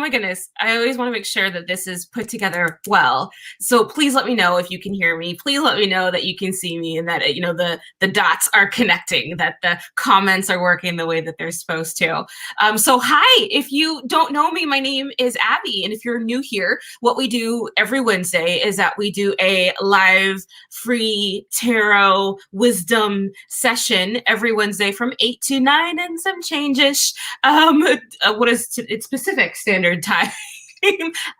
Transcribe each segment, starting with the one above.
my goodness. I always want to make sure that this is put together well. So please let me know if you can hear me. Please let me know that you can see me and that, the dots are connecting, that the comments are working the way that they're supposed to. So hi, if you don't know me, my name is Abby. And if you're new here, what we do every Wednesday is that we do a live free tarot wisdom session every Wednesday from 8 to 9 and some change-ish. What is it's Pacific Standard Time.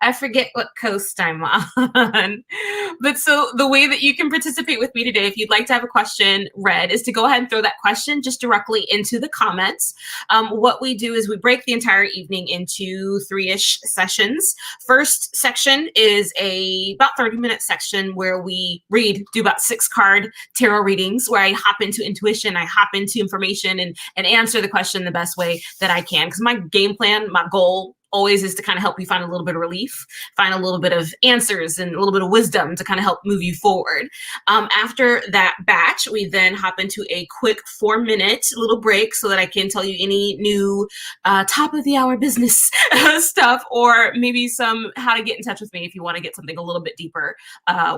I forget what coast I'm on. But so the way that you can participate with me today, if you'd like to have a question read, is to go ahead and throw that question just directly into the comments. What we do is we break the entire evening into 3-ish sessions. First section is about 30-minute section where we do about 6-card tarot readings, where I hop into intuition, I hop into information and answer the question the best way that I can. Because my game plan, my goal always is to kind of help you find a little bit of relief, find a little bit of answers and a little bit of wisdom to kind of help move you forward. After that batch, we then hop into a quick 4-minute little break so that I can tell you any new top of the hour business stuff, or maybe some how to get in touch with me if you want to get something a little bit deeper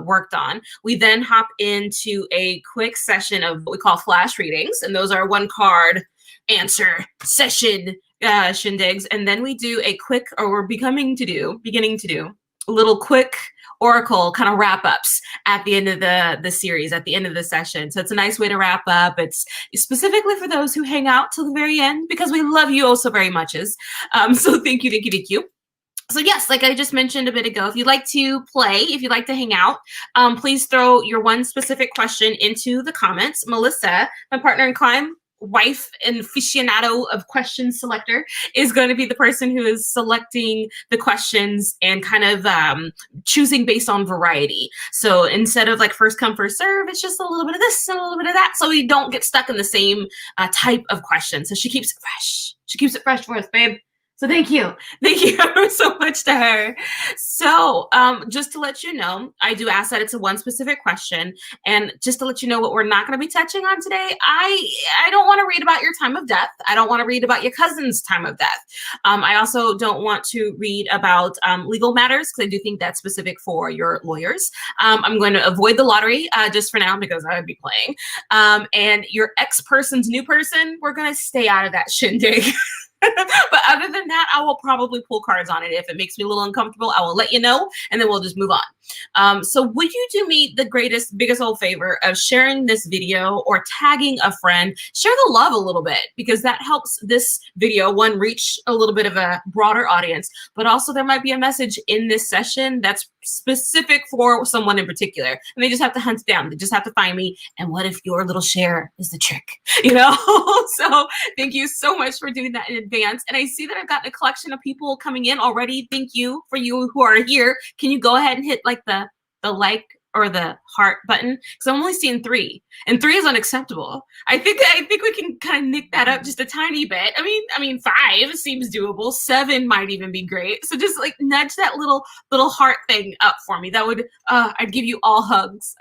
worked on. We then hop into a quick session of what we call flash readings, and those are 1-card answer session shindigs, and then we do a quick, or we're beginning to do little quick oracle kind of wrap-ups at the end of the series, at the end of the session. So it's a nice way to wrap up. It's specifically for those who hang out till the very end, because we love you oh so very much. So thank you. So yes, like I just mentioned a bit ago, if you'd like to play, if you'd like to hang out, please throw your one specific question into the comments. Melissa, my partner in crime, wife and aficionado of question selector, is going to be the person who is selecting the questions and kind of choosing based on variety. So instead of like first come first serve, it's just a little bit of this and a little bit of that, so we don't get stuck in the same type of question. So she keeps it fresh. She keeps it fresh for us, babe. So thank you so much to her. So just to let you know, I do ask that it's a one specific question. And just to let you know what we're not going to be touching on today, I don't want to read about your time of death. I don't want to read about your cousin's time of death. I also don't want to read about legal matters, because I do think that's specific for your lawyers. I'm going to avoid the lottery just for now, because I would be playing. And your ex-person's new person, we're going to stay out of that shindig. But other than that, I will probably pull cards on it. If it makes me a little uncomfortable, I will let you know, and then we'll just move on. So would you do me the biggest old favor of sharing this video or tagging a friend? Share the love a little bit, because that helps this video, one, reach a little bit of a broader audience, but also there might be a message in this session that's specific for someone in particular, and they just have to hunt it down. They just have to find me. And what if your little share is the trick, So thank you so much for doing that in advance. And I see that I've gotten a collection of people coming in already. Thank you for you who are here. Can you go ahead and hit like the like or the heart button? Because I'm only seeing 3, and 3 is unacceptable. I think we can kind of nick that up just a tiny bit. I mean 5 seems doable. 7 might even be great. So just like nudge that little heart thing up for me. That would I'd give you all hugs.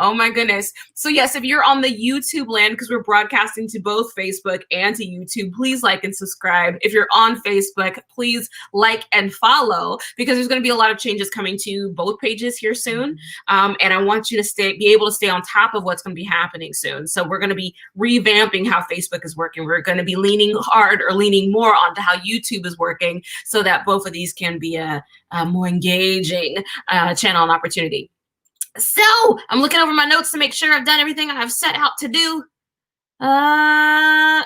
Oh my goodness. So yes, if you're on the YouTube land, because we're broadcasting to both Facebook and to YouTube, please like and subscribe. If you're on Facebook, please like and follow, because there's going to be a lot of changes coming to both pages here soon. And I want you to be able to stay on top of what's going to be happening soon. So we're going to be revamping how Facebook is working. We're going to be leaning more onto how YouTube is working, so that both of these can be a more engaging channel and opportunity. So I'm looking over my notes to make sure I've done everything I've set out to do.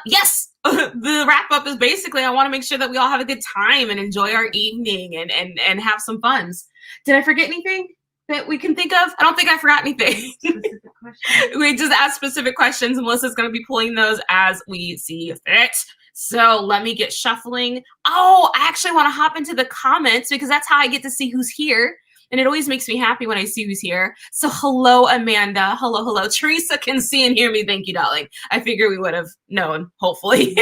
Yes. The wrap up is basically, I want to make sure that we all have a good time and enjoy our evening and have some funs. Did I forget anything that we can think of? I don't think I forgot anything. We just asked specific questions, and Melissa's going to be pulling those as we see fit. So let me get shuffling. Oh, I actually want to hop into the comments, because that's how I get to see who's here. And it always makes me happy when I see who's here. So hello, Amanda. Hello. Teresa can see and hear me. Thank you, darling. I figure we would have known, hopefully.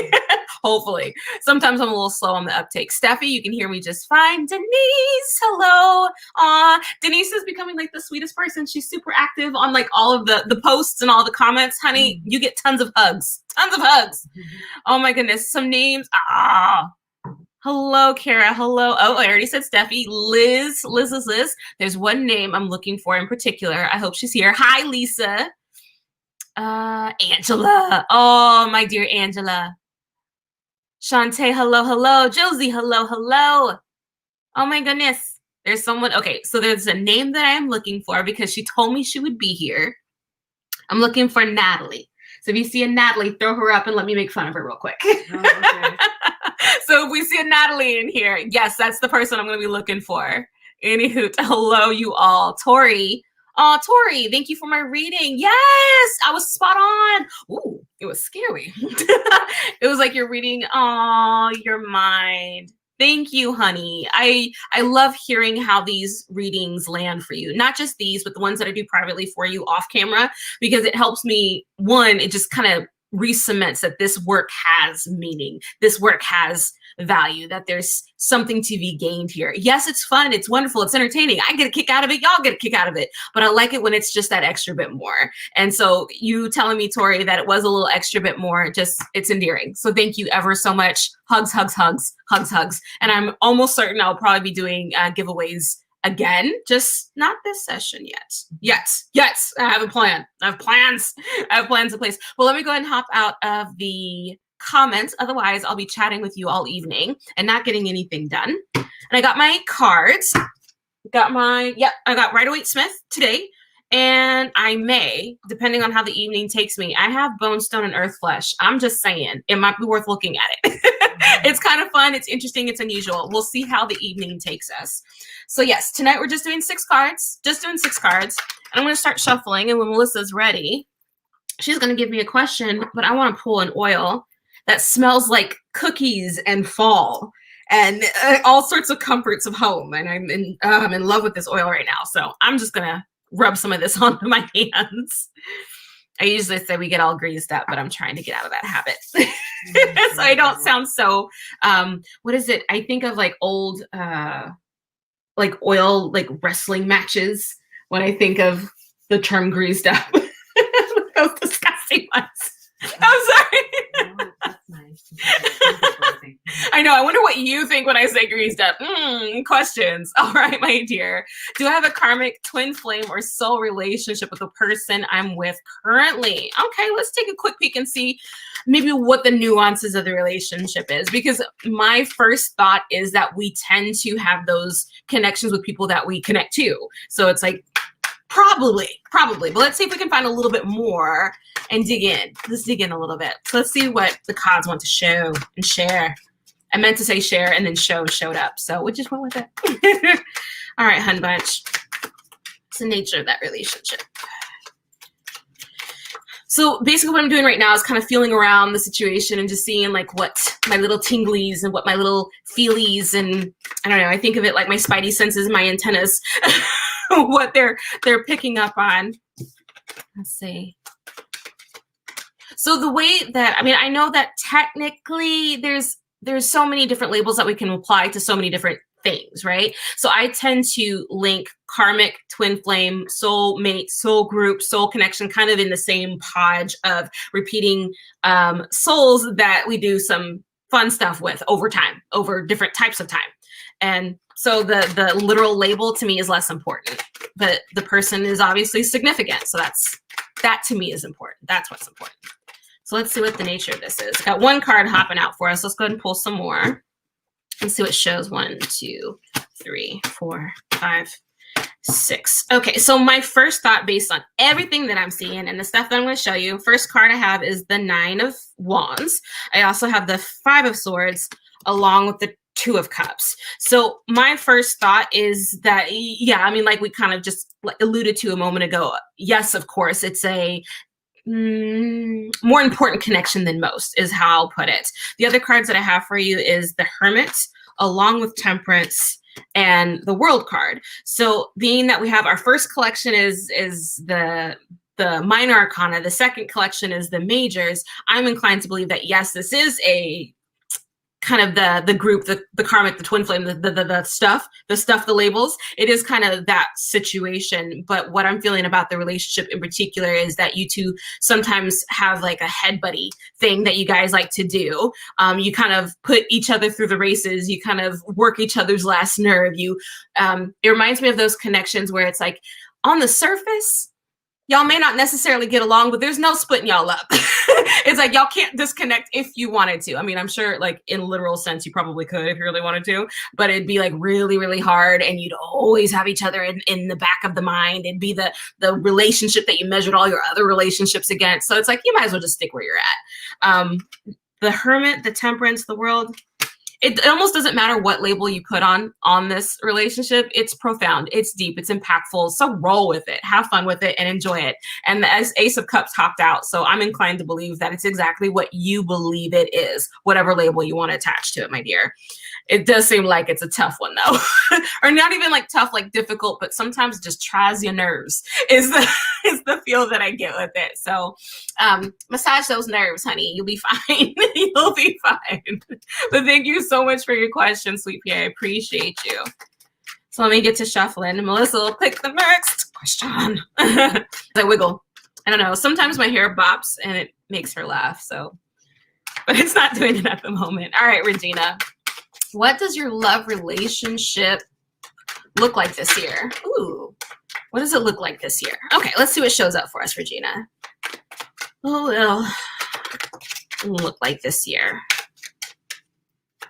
Hopefully. Sometimes I'm a little slow on the uptake. Steffi, you can hear me just fine. Denise, hello. Denise is becoming like the sweetest person. She's super active on like all of the posts and all the comments. Honey, you get tons of hugs. Oh my goodness. Some names. Hello, Kara. Hello. Oh, I already said Steffi. Liz. There's one name I'm looking for in particular. I hope she's here. Hi, Lisa. Angela. Oh, my dear Angela. Shantae, hello. Josie, hello. Oh my goodness. There's someone. Okay, so there's a name that I am looking for because she told me she would be here. I'm looking for Natalie. So if you see a Natalie, throw her up and let me make fun of her real quick. Oh, okay. So if we see a Natalie in here, yes, that's the person I'm going to be looking for. Anywho, hello, you all. Tori. Oh, Tori, thank you for my reading. Yes, I was spot on. Ooh, it was scary. It was like you're reading, oh, your mind. Thank you, honey. I love hearing how these readings land for you. Not just these, but the ones that I do privately for you off camera, because it helps me, one, it just kind of re-cements that this work has meaning. This work has value, that there's something to be gained here. Yes, it's fun, it's wonderful, it's entertaining. I get a kick out of it, y'all get a kick out of it, but I like it when it's just that extra bit more. And so you telling me, Tori, that it was a little extra bit more, just, it's endearing. So thank you ever so much. Hugs. And I'm almost certain I'll probably be doing giveaways again, just not this session yet. Yes, I have a plan. I have plans in place. Well, let me go ahead and hop out of the comments. Otherwise, I'll be chatting with you all evening and not getting anything done. And I got my cards. I got Rider-Waite-Smith today. And I may, depending on how the evening takes me, I have Bone Stone and Earth Flesh. I'm just saying, it might be worth looking at it. It's kind of fun. It's interesting. It's unusual. We'll see how the evening takes us. So yes, tonight we're just doing 6 cards. And I'm going to start shuffling. And when Melissa's ready, she's going to give me a question, but I want to pull an oil that smells like cookies and fall and all sorts of comforts of home. And I'm in love with this oil right now. So I'm just going to rub some of this onto my hands. I usually say we get all greased up, but I'm trying to get out of that habit. So I don't sound so, what is it? I think of like old, like oil, like wrestling matches when I think of the term greased up. Those disgusting ones. I'm sorry. Oh, that's nice. I know. I wonder what you think when I say greased up. Questions. All right, my dear. Do I have a karmic twin flame or soul relationship with the person I'm with currently? Okay, let's take a quick peek and see maybe what the nuances of the relationship is. Because my first thought is that we tend to have those connections with people that we connect to. So it's like, probably. But let's see if we can find a little bit more and dig in. Let's dig in a little bit. So let's see what the cards want to show and share. I meant to say share and then showed up. So we just went with it. All right, Hun Bunch. It's the nature of that relationship. So basically what I'm doing right now is kind of feeling around the situation and just seeing like what my little tinglies and what my little feelies, and I don't know, I think of it like my spidey senses, my antennas, what they're picking up on. Let's see. So the way that, I mean, I know that technically there's so many different labels that we can apply to so many different things, right? So I tend to link karmic, twin flame, soul mate, soul group, soul connection, kind of in the same podge of repeating souls that we do some fun stuff with over time, over different types of time. And so the literal label to me is less important, but the person is obviously significant. So that to me is important. That's what's important. So let's see what the nature of this is. Got one card hopping out for us. Let's go ahead and pull some more and see what shows. 1, 2, 3, 4, 5, 6. Okay, so my first thought based on everything that I'm seeing and the stuff that I'm going to show you, first card I have is the 9 of Wands. I also have the 5 of Swords along with the 2 of Cups. So my first thought is that, yeah, I mean, like we kind of just alluded to a moment ago. Yes, of course, it's a more important connection than most is how I'll put it. The other cards that I have for you is the Hermit along with Temperance and the World card. So being that we have our first collection is the minor arcana, the second collection is the majors, I'm inclined to believe that yes, this is a kind of the group, the karmic, the twin flame, the stuff, the labels. It is kind of that situation. But what I'm feeling about the relationship in particular is that you two sometimes have like a head buddy thing that you guys like to do. You kind of put each other through the races. You kind of work each other's last nerve. It reminds me of those connections where it's like on the surface, y'all may not necessarily get along, but there's no splitting y'all up. It's like y'all can't disconnect if you wanted to. I mean, I'm sure like in literal sense, you probably could if you really wanted to, but it'd be like really, really hard. And you'd always have each other in the back of the mind. It'd be the relationship that you measured all your other relationships against. So it's like, you might as well just stick where you're at. The Hermit, the Temperance, the World. It almost doesn't matter what label you put on this relationship. It's profound, it's deep, it's impactful. So roll with it, have fun with it, and enjoy it. And the Ace of Cups hopped out, so I'm inclined to believe that it's exactly what you believe it is, whatever label you want to attach to it, my dear. It does seem like it's a tough one though, or not even like tough, like difficult, but sometimes just tries your nerves is the feel that I get with it. So massage those nerves, honey. You'll be fine. You'll be fine. But thank you so much for your question, Sweet Pea. I appreciate you. So let me get to shuffling. Melissa will pick the next question. I wiggle. I don't know. Sometimes my hair bops and it makes her laugh. So, but it's not doing it at the moment. All right, Regina. What does your love relationship look like this year? Ooh, what does it look like this year? Okay, let's see what shows up for us, Regina. Oh, it'll look like this year.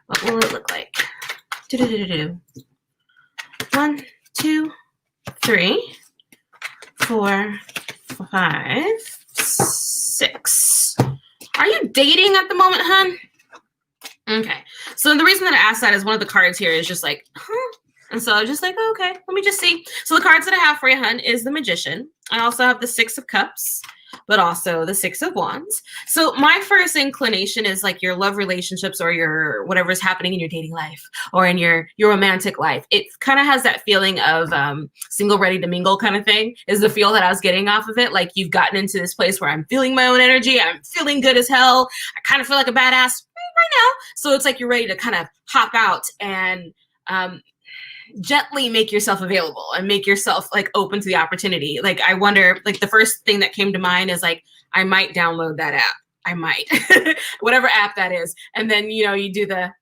What will it look like? 1, 2, 3, 4, 5, 6. Are you dating at the moment, hun? Okay. So the reason that I asked that is one of the cards here is just like, huh? And so I was just like, oh, okay, let me just see. So the cards that I have for you, hun, is the Magician. I also have the Six of Cups, but also the Six of Wands. So my first inclination is like your love relationships or your whatever's happening in your dating life or in your romantic life. It kind of has that feeling of single, ready to mingle kind of thing is the feel that I was getting off of it. Like you've gotten into this place where I'm feeling my own energy. I'm feeling good as hell. I kind of feel like a badass right now. So it's like you're ready to kind of hop out and gently make yourself available and make yourself like open to the opportunity. Like I wonder, like the first thing that came to mind is like, I might download that app. I might, whatever app that is. And then, you know, you do the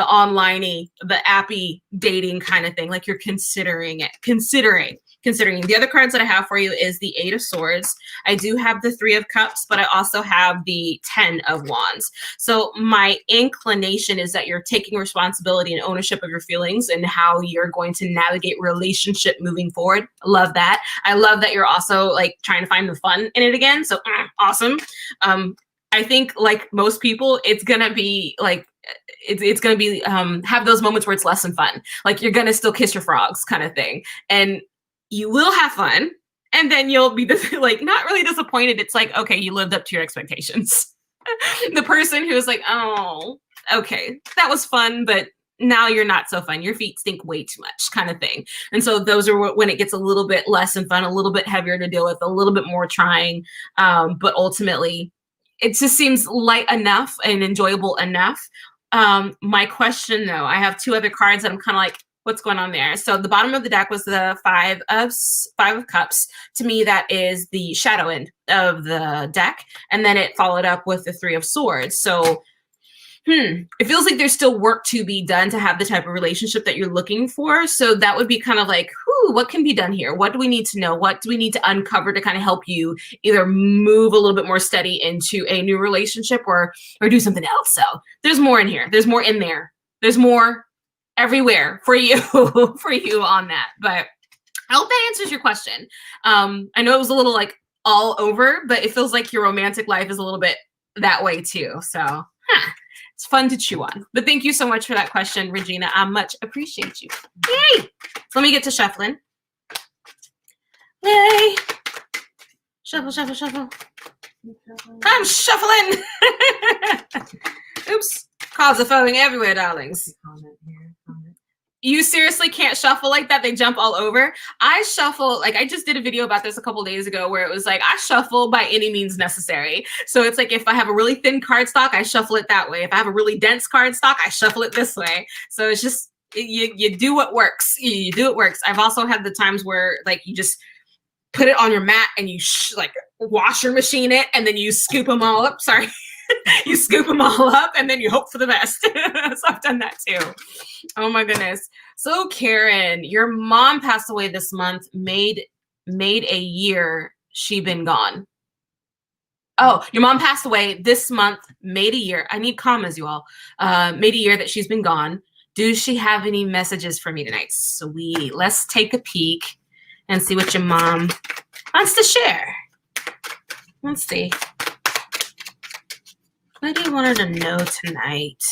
online-y, the appy dating kind of thing. Like you're considering it, considering. The other cards that I have for you is the Eight of Swords. I do have the Three of Cups, but I also have the 10 of Wands. So my inclination is that you're taking responsibility and ownership of your feelings and how you're going to navigate relationship moving forward. I love that. I love that you're also like trying to find the fun in it again. So awesome. I think like most people, it's gonna be like it's gonna be have those moments where it's less than fun. Like you're gonna still kiss your frogs kind of thing, and you will have fun, and then you'll be like not really disappointed. It's like, okay, you lived up to your expectations. The person who's like, oh, okay, that was fun, but now you're not so fun. Your feet stink way too much kind of thing. And so those are when it gets a little bit less than fun, a little bit heavier to deal with, a little bit more trying. But ultimately, it just seems light enough and enjoyable enough. My question though, I have two other cards that I'm kind of like, what's going on there? So the bottom of the deck was the Five of Cups. To me, that is the shadow end of the deck. And then it followed up with the Three of Swords. So it feels like there's still work to be done to have the type of relationship that you're looking for. So that would be kind of like, what can be done here? What do we need to know? What do we need to uncover to kind of help you either move a little bit more steady into a new relationship or do something else? So there's more in here. There's more in there. There's more everywhere for you, for you on that. But I hope that answers your question. I know it was a little like all over, but it feels like your romantic life is a little bit that way too. So, it's fun to chew on. But thank you so much for that question, Regina. I much appreciate you. Yay! So let me get to shuffling. Yay! Shuffle, shuffle, shuffle. I'm shuffling. Oops. Cards are falling everywhere, darlings. You seriously can't shuffle like that. They jump all over. I shuffle, like I just did a video about this a couple days ago where it was like, I shuffle by any means necessary. So it's like, if I have a really thin card stock, I shuffle it that way. If I have a really dense card stock, I shuffle it this way. So it's just, you do what works. You do what works. I've also had the times where like, you just put it on your mat and you like washer machine it and then you scoop them all up. Sorry. You scoop them all up and then you hope for the best. So I've done that too. Oh my goodness. So Karen, your mom passed away this month, made a year she been gone. Oh, your mom passed away this month, made a year. I need commas, you all. Made a year that she's been gone. Do she have any messages for me tonight? Sweet. Let's take a peek and see what your mom wants to share. Let's see. What do you want her to know tonight?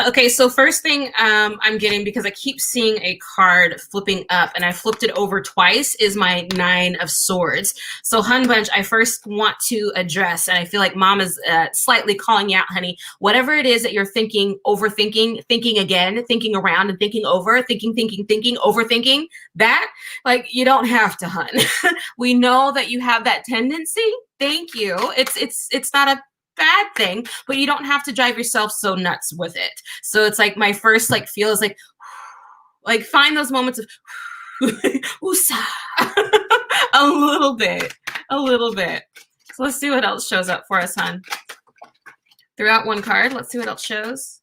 Okay, so first thing I'm getting, because I keep seeing a card flipping up and I flipped it over twice, is my 9 of Swords. So Hun Bunch, I first want to address, and I feel like mom is slightly calling you out, honey, whatever it is that you're thinking, overthinking, thinking again, thinking around and thinking over, thinking, overthinking, that, like, you don't have to, Hun. We know that you have that tendency. Thank you. It's not a bad thing, but you don't have to drive yourself so nuts with it. So it's like my first like feel is like find those moments of woosah. a little bit. So let's see what else shows up for us, hon. Threw out one card. Let's see what else shows.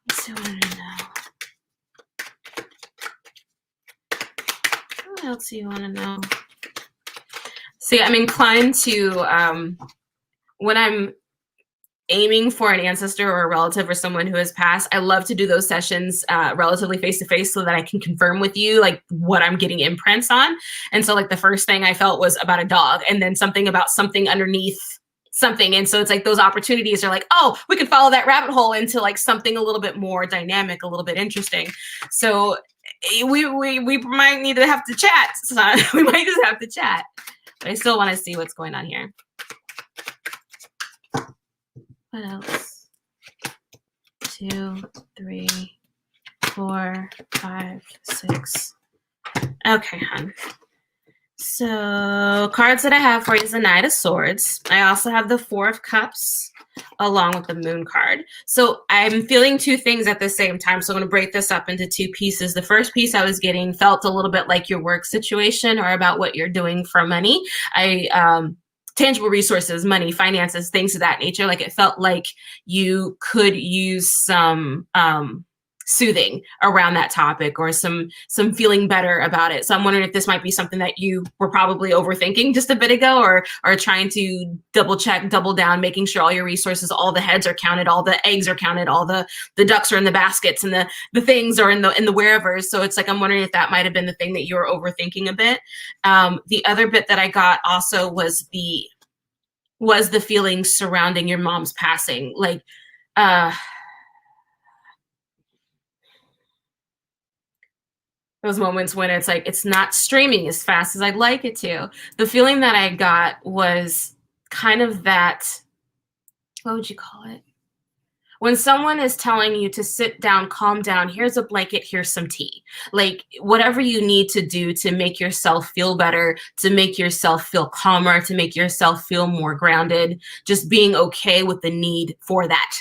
Let's see what I know. What else do you want to know? See, I'm inclined to, when I'm aiming for an ancestor or a relative or someone who has passed, I love to do those sessions relatively face-to-face so that I can confirm with you like what I'm getting imprints on. And so like the first thing I felt was about a dog, and then something about something underneath something. And so it's like those opportunities are like, oh, we can follow that rabbit hole into like something a little bit more dynamic, a little bit interesting. So we might need to have to chat. So we might just have to chat. But I still want to see what's going on here. What else? 2, 3, 4, 5, 6. Okay, hon. So cards that I have for you is the Knight of Swords. I also have the 4 of Cups along with the Moon card. So I'm feeling 2 things at the same time. So I'm going to break this up into 2 pieces. The first piece I was getting felt a little bit like your work situation or about what you're doing for money. Tangible resources, money, finances, things of that nature. Like it felt like you could use some soothing around that topic or some feeling better about it. So I'm wondering if this might be something that you were probably overthinking just a bit ago, or trying to double check, double down, making sure all your resources, all the heads are counted, all the eggs are counted, all the ducks are in the baskets and the things are in the wherevers. So it's like, I'm wondering if that might've been the thing that you were overthinking a bit. The other bit that I got also was the feeling surrounding your mom's passing. Like, those moments when it's like, it's not streaming as fast as I'd like it to. The feeling that I got was kind of that, what would you call it? When someone is telling you to sit down, calm down, here's a blanket, here's some tea. Like whatever you need to do to make yourself feel better, to make yourself feel calmer, to make yourself feel more grounded, just being okay with the need for that.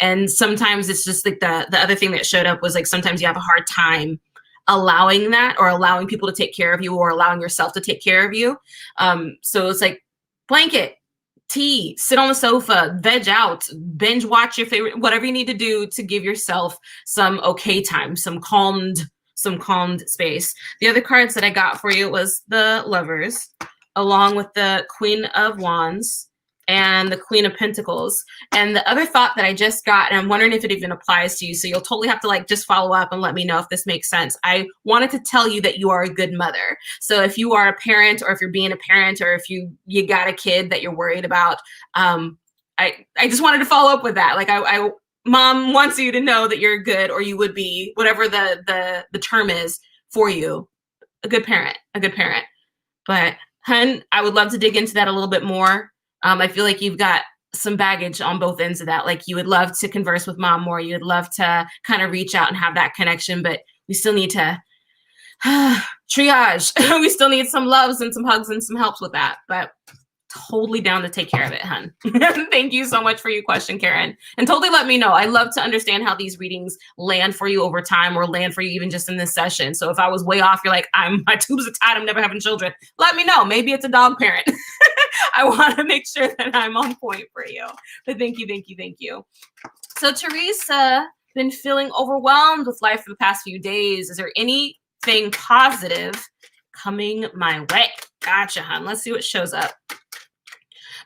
And sometimes it's just like the other thing that showed up was like, sometimes you have a hard time allowing that, or allowing people to take care of you, or allowing yourself to take care of you. So it's like blanket, tea, sit on the sofa, veg out, binge watch your favorite, whatever you need to do to give yourself some okay time, some calmed space. The other cards that I got for you was the Lovers, along with the Queen of Wands and the Queen of Pentacles. And the other thought that I just got, and I'm wondering if it even applies to you, so you'll totally have to like just follow up and let me know if this makes sense. I wanted to tell you that you are a good mother. So if you are a parent, or if you're being a parent, or if you got a kid that you're worried about, I just wanted to follow up with that. Like mom wants you to know that you're good, or you would be, whatever the term is for you, a good parent. But hun, I would love to dig into that a little bit more. I feel like you've got some baggage on both ends of that. Like you would love to converse with mom more. You'd love to kind of reach out and have that connection, but we still need to triage. We still need some loves and some hugs and some helps with that, but totally down to take care of it, hun. Thank you so much for your question, Karen. And totally let me know. I love to understand how these readings land for you over time or land for you even just in this session. So if I was way off, you're like, my tubes are tied, I'm never having children. Let me know. Maybe it's a dog parent. I want to make sure that I'm on point for you. But thank you, thank you, thank you. So Teresa, been feeling overwhelmed with life for the past few days. Is there anything positive coming my way? Gotcha, hun. Let's see what shows up.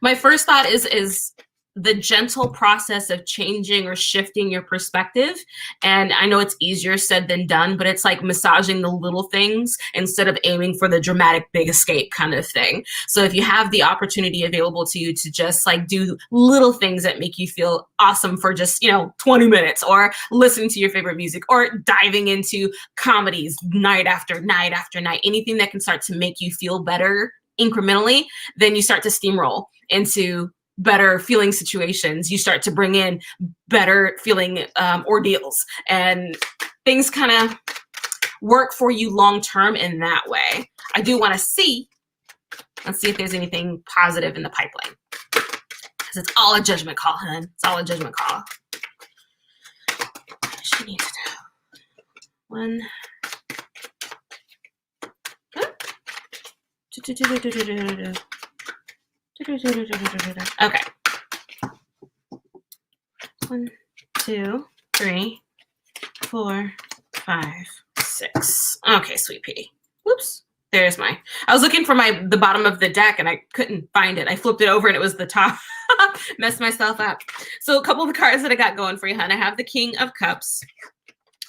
My first thought is the gentle process of changing or shifting your perspective. And I know it's easier said than done, but it's like massaging the little things instead of aiming for the dramatic big escape kind of thing. So if you have the opportunity available to you to just like do little things that make you feel awesome for just, 20 minutes, or listening to your favorite music, or diving into comedies night after night after night, anything that can start to make you feel better incrementally, then you start to steamroll into better feeling situations. You start to bring in better feeling ordeals, and things kind of work for you long term in that way. I do want to see, let's see if there's anything positive in the pipeline, because it's all a judgment call, hun. It's all a judgment call. She needs to know. One. Okay. 1, 2, 3, 4, 5, 6. Okay, sweet pea. Whoops. There's I was looking for the bottom of the deck and I couldn't find it. I flipped it over and it was the top. Messed myself up. So a couple of the cards that I got going for you, hon. I have the King of Cups.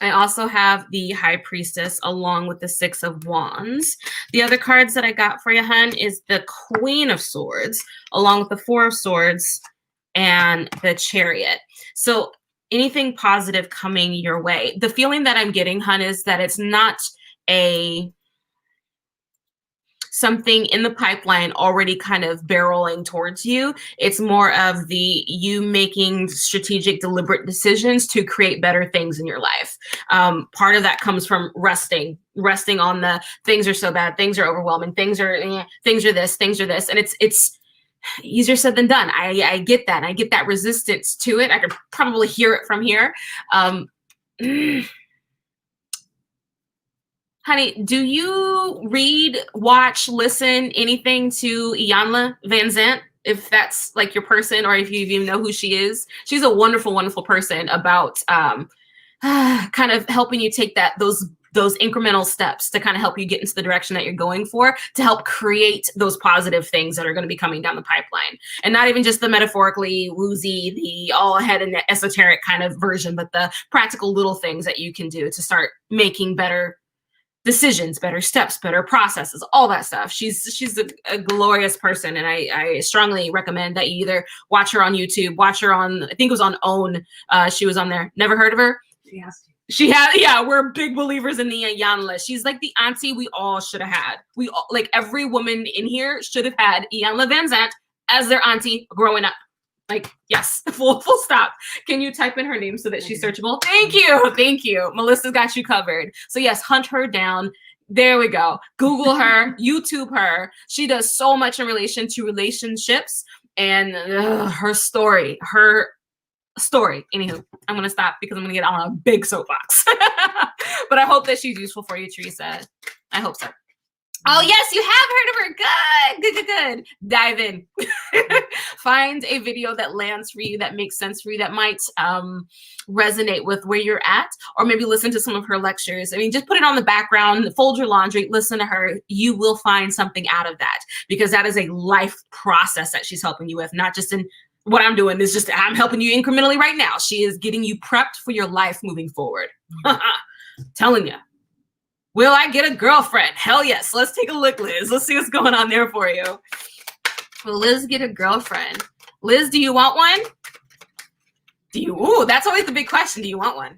I also have the High Priestess along with the Six of Wands. The other cards that I got for you, hun, is the Queen of Swords along with the Four of Swords and the Chariot. So anything positive coming your way. The feeling that I'm getting, hun, is that it's not something in the pipeline already kind of barreling towards you. It's more of you making strategic, deliberate decisions to create better things in your life. Part of that comes from resting on the things are so bad, things are overwhelming, things are this, and it's easier said than done. I get that. And I get that resistance to it. I could probably hear it from here. Honey, do you read, watch, listen, anything to Iyanla Vanzant, if that's like your person, or if you even know who she is? She's a wonderful, wonderful person about kind of helping you take those incremental steps to kind of help you get into the direction that you're going for, to help create those positive things that are going to be coming down the pipeline. And not even just the metaphorically woozy, the all ahead and esoteric kind of version, but the practical little things that you can do to start making better decisions, better steps, better processes, all that stuff. She's a glorious person, and I strongly recommend that you either watch her on YouTube, watch her on, I think it was on OWN. She was on there. Never heard of her? She has, yeah, we're big believers in the Iyanla. She's like the auntie we all should have had. We all, like every woman in here should have had Iyanla Vanzant as their auntie growing up. Like, yes, full stop. Can you type in her name so that she's searchable? Thank you. Thank you. Melissa's got you covered. So yes, hunt her down. There we go. Google her, YouTube her. She does so much in relation to relationships and her story. Anywho, I'm going to stop because I'm going to get on a big soapbox. But I hope that she's useful for you, Teresa. I hope so. Oh, yes, you have heard of her. Good. Dive in. Find a video that lands for you, that makes sense for you, that might resonate with where you're at, or maybe listen to some of her lectures. I mean, just put it on the background, fold your laundry, listen to her. You will find something out of that, because that is a life process that she's helping you with, not just in what I'm doing is just, I'm helping you incrementally right now. She is getting you prepped for your life moving forward. Telling you. Will I get a girlfriend? Hell yes. Let's take a look, Liz. Let's see what's going on there for you. Will Liz get a girlfriend? Liz, do you want one? Ooh, that's always the big question. Do you want one?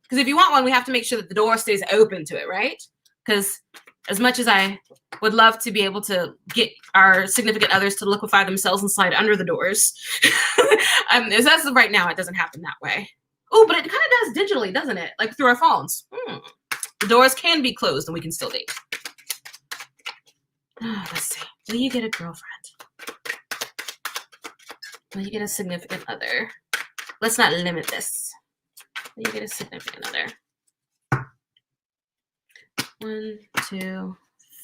Because if you want one, we have to make sure that the door stays open to it, right? Because as much as I would love to be able to get our significant others to liquefy themselves and slide under the doors, as of right now, it doesn't happen that way. Oh, but it kind of does digitally, doesn't it? Like through our phones. The doors can be closed and we can still date. Let's see. Will you get a girlfriend? Will you get a significant other? Let's not limit this. Will you get a significant other? 1, 2,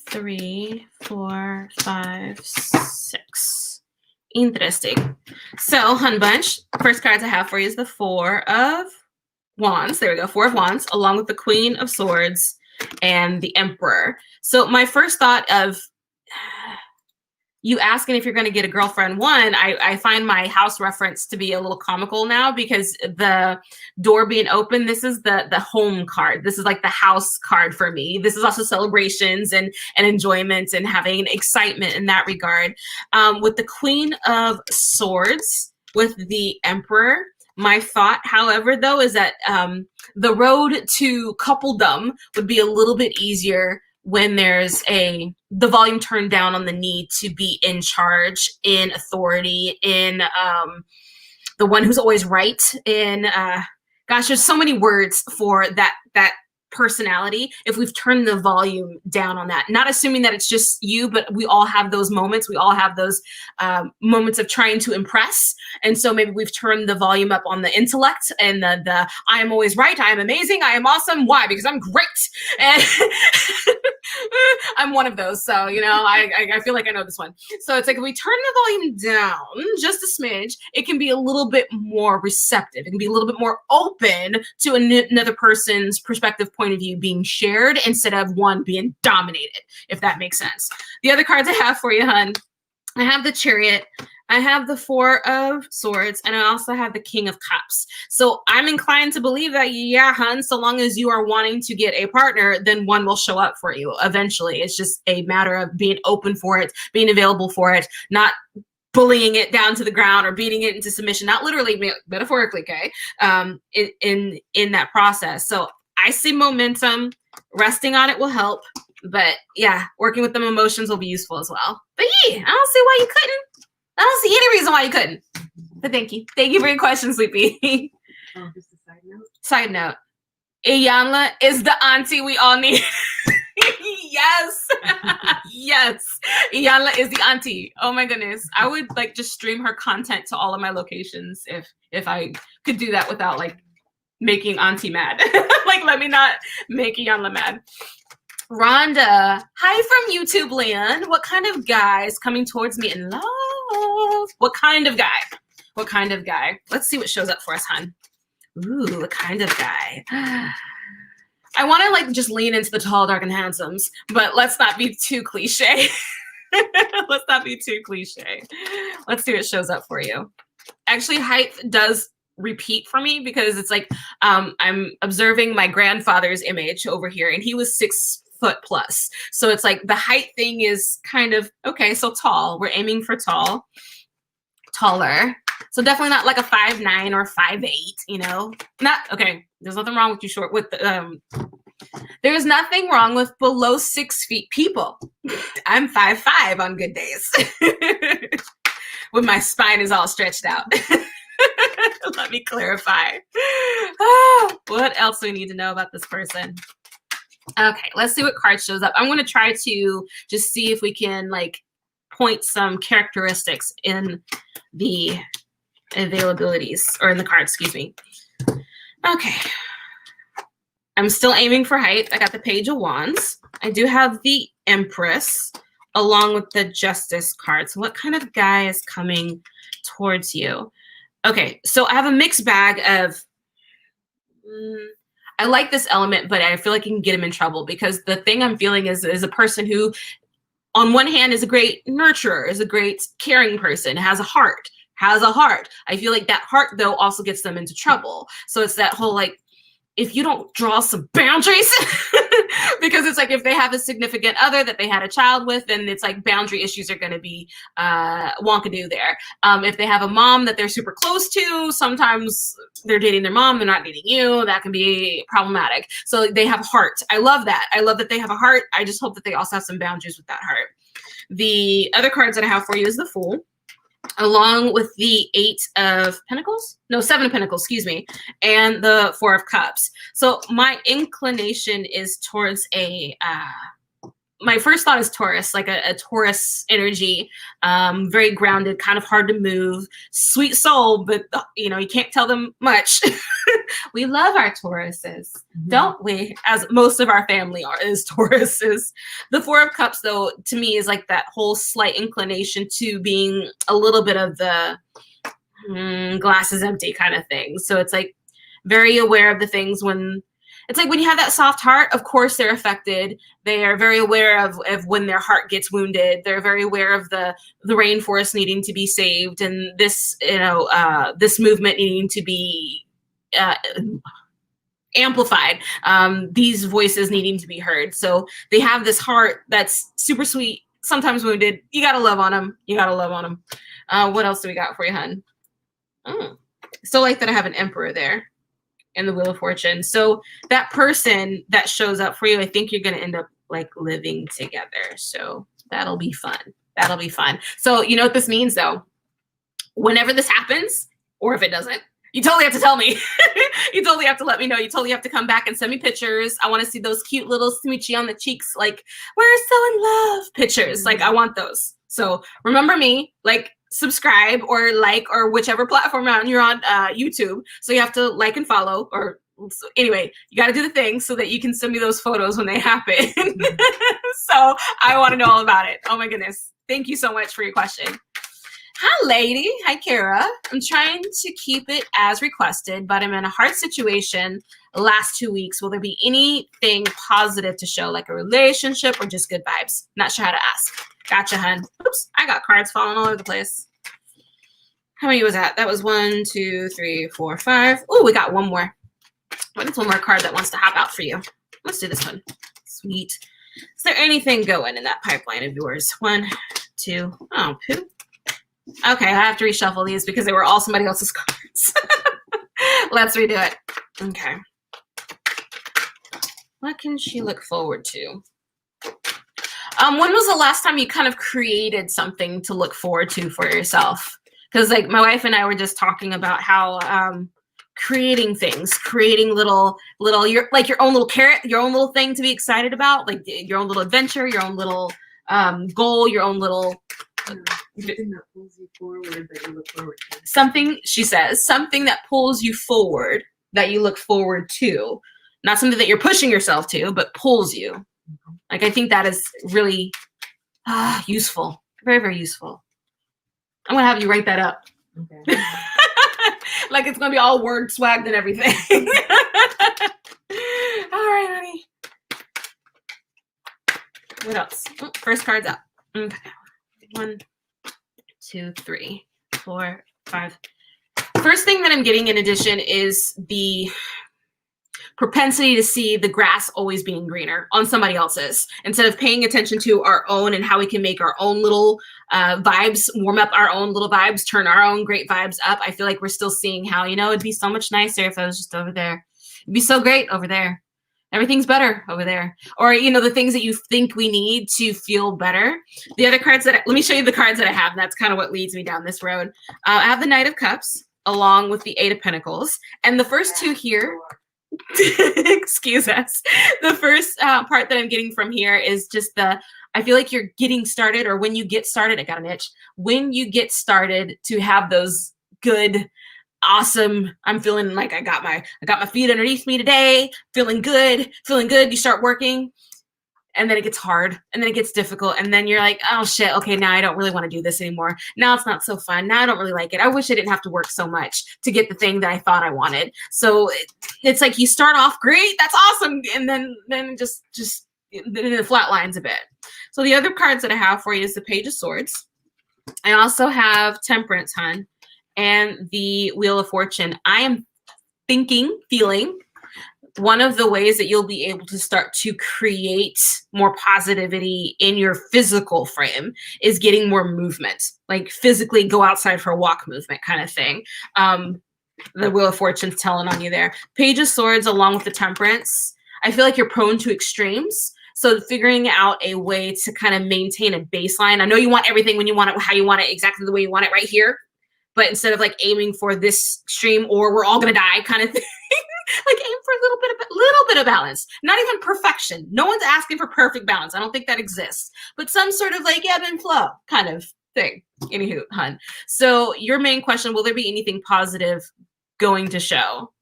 3, 4, 5, 6. Interesting. So, Hun Bunch, first cards I have for you is the 4 of Wands. There we go, 4 of Wands, along with the Queen of Swords and the Emperor. So my first thought of you asking if you're going to get a girlfriend, one, I find my house reference to be a little comical now because the door being open, this is the home card. This is like the house card for me. This is also celebrations and enjoyment and having excitement in that regard. With the Queen of Swords, with the Emperor, my thought, however, though, is that the road to coupledom would be a little bit easier when there's the volume turned down on the need to be in charge, in authority, in the one who's always right, in gosh, there's so many words for that personality. If we've turned the volume down on that, not assuming that it's just you, but we all have those moments. We all have those moments of trying to impress. And so maybe we've turned the volume up on the intellect and the I am always right, I am amazing, I am awesome. Why? Because I'm great. And I'm one of those. So, you know, I feel like I know this one. So it's like if we turn the volume down just a smidge, it can be a little bit more receptive. It can be a little bit more open to another person's perspective, point of view being shared instead of one being dominated, if that makes sense. The other cards I have for you, Hun, I have the Chariot, I have the 4 of Swords, and I also have the King of Cups. So I'm inclined to believe that, yeah, Hun, so long as you are wanting to get a partner, then one will show up for you eventually. It's just a matter of being open for it, being available for it, not bullying it down to the ground or beating it into submission, not literally, metaphorically, okay, in that process. So I see momentum. Resting on it will help. But yeah, working with them emotions will be useful as well. But yeah, I don't see why you couldn't. I don't see any reason why you couldn't. But thank you. Thank you for your question, Sleepy. Oh, just a side note. Side note. Iyanla is the auntie we all need. Yes. Yes. Iyanla is the auntie. Oh my goodness. I would like just stream her content to all of my locations if I could do that without like making auntie mad. Like, let me not make Iyanla mad. Rhonda, hi from YouTube land. What kind of guy is coming towards me in love? What kind of guy? What kind of guy? Let's see what shows up for us, hon. Ooh, what kind of guy? I want to like just lean into the tall, dark, and handsomes, but let's not be too cliche. Let's not be too cliche. Let's see what shows up for you. Actually, height does repeat for me because it's like I'm observing my grandfather's image over here, and he was 6 foot plus. So it's like the height thing is kind of okay. So tall. We're aiming for tall, taller. So definitely not like a 5'9" or 5'8". You know, not okay. There's nothing wrong with you short. With there's nothing wrong with below 6 feet people. I'm 5'5" on good days, when my spine is all stretched out. Let me clarify. What else do we need to know about this person? Okay, let's see what card shows up. I'm going to try to just see if we can like point some characteristics in the availabilities or in the card, excuse me. Okay. I'm still aiming for height. I got the Page of Wands. I do have the Empress along with the Justice card. So what kind of guy is coming towards you? Okay, so I have a mixed bag of, I like this element, but I feel like you can get him in trouble because the thing I'm feeling is a person who, on one hand, is a great nurturer, is a great caring person, has a heart. I feel like that heart, though, also gets them into trouble. So it's that whole like, if you don't draw some boundaries, because it's like if they have a significant other that they had a child with, then it's like boundary issues are going to be wonkadoo there. If they have a mom that they're super close to, sometimes they're dating their mom, they're not dating you. That can be problematic. So they have heart. I love that. I love that they have a heart. I just hope that they also have some boundaries with that heart. The other cards that I have for you is the Fool, along with the 8 of Pentacles, no, 7 of Pentacles, excuse me, and the 4 of Cups. So my inclination is towards my first thought is Taurus, like a Taurus energy, very grounded, kind of hard to move, sweet soul, but you can't tell them much. We love our Tauruses, don't we? As most of our family is Tauruses. The 4 of Cups, though, to me is like that whole slight inclination to being a little bit of the glass is empty kind of thing. So it's like very aware of the things when you have that soft heart, of course they're affected. They are very aware of when their heart gets wounded. They're very aware of the rainforest needing to be saved, and this, this movement needing to be amplified. These voices needing to be heard. So they have this heart that's super sweet, sometimes wounded. You got to love on them. You got to love on them. What else do we got for you, hun? Oh, still like that I have an Emperor there. And the Wheel of Fortune. So that person that shows up for you, I think you're going to end up like living together. So that'll be fun. That'll be fun. So you know what this means though? Whenever this happens, or if it doesn't, you totally have to tell me. You totally have to let me know. You totally have to come back and send me pictures. I want to see those cute little smoochy on the cheeks, like we're so in love pictures. Like I want those. So remember me, like subscribe or like, or whichever platform you're on, YouTube. So you have to like and follow, or anyway, you got to do the thing so that you can send me those photos when they happen. So I want to know all about it. Oh my goodness. Thank you so much for your question. Hi, lady. Hi, Kara. I'm trying to keep it as requested, but I'm in a hard situation the last 2 weeks. Will there be anything positive to show, like a relationship or just good vibes? Not sure how to ask. Gotcha, hun. Oops, I got cards falling all over the place. How many was that? That was 1, 2, 3, 4, 5. Oh, we got one more. What is one more card that wants to hop out for you? Let's do this one. Sweet. Is there anything going in that pipeline of yours? 1, 2. Oh, poo. Okay, I have to reshuffle these because they were all somebody else's cards. Let's redo it. Okay. What can she look forward to? When was the last time you kind of created something to look forward to for yourself? Because like my wife and I were just talking about how creating things, creating little your own little carrot, your own little thing to be excited about, like your own little adventure, your own little goal, your own little something that pulls you forward that you look forward to. Something, she says, something that pulls you forward that you look forward to. Not something that you're pushing yourself to, but pulls you. Mm-hmm. Like, I think that is really useful. Very, very useful. I'm going to have you write that up. Okay. Like it's going to be all word swagged and everything. All right, honey. What else? Oh, first card's up. Okay. 1, 2, 3, 4, 5. First thing that I'm getting in addition is the propensity to see the grass always being greener on somebody else's, instead of paying attention to our own and how we can make our own little vibes, warm up our own little vibes, turn our own great vibes up. I feel like we're still seeing how, it'd be so much nicer if I was just over there. It'd be so great over there. Everything's better over there. Or, the things that you think we need to feel better. The other cards let me show you the cards that I have. And that's kind of what leads me down this road. I have the Knight of Cups along with the 8 of Pentacles. And the first two here, excuse us. The first part that I'm getting from here is just I feel like you're getting started, or when you get started, I got an itch. When you get started to have those good, awesome, I'm feeling like I got my feet underneath me today, feeling good. You start working, and then it gets hard, and then it gets difficult, and then you're like, oh shit, okay, now I don't really want to do this anymore. Now it's not so fun. Now I don't really like it. I wish I didn't have to work so much to get the thing that I thought I wanted. So it's like you start off great, that's awesome, and then just it flatlines a bit. So the other cards that I have for you is the Page of Swords. I also have Temperance, hun, and the Wheel of Fortune. I am feeling one of the ways that you'll be able to start to create more positivity in your physical frame is getting more movement, like physically go outside for a walk movement kind of thing. The Wheel of Fortune's telling on you there. Page of Swords along with the Temperance. I feel like you're prone to extremes. So figuring out a way to kind of maintain a baseline. I know you want everything when you want it, how you want it, exactly the way you want it right here. But instead of like aiming for this extreme or we're all gonna die kind of thing, like aim for a little bit of balance. Not even perfection. No one's asking for perfect balance. I don't think that exists. But some sort of like ebb and flow kind of thing. Anywho, hun. So your main question, will there be anything positive going to show?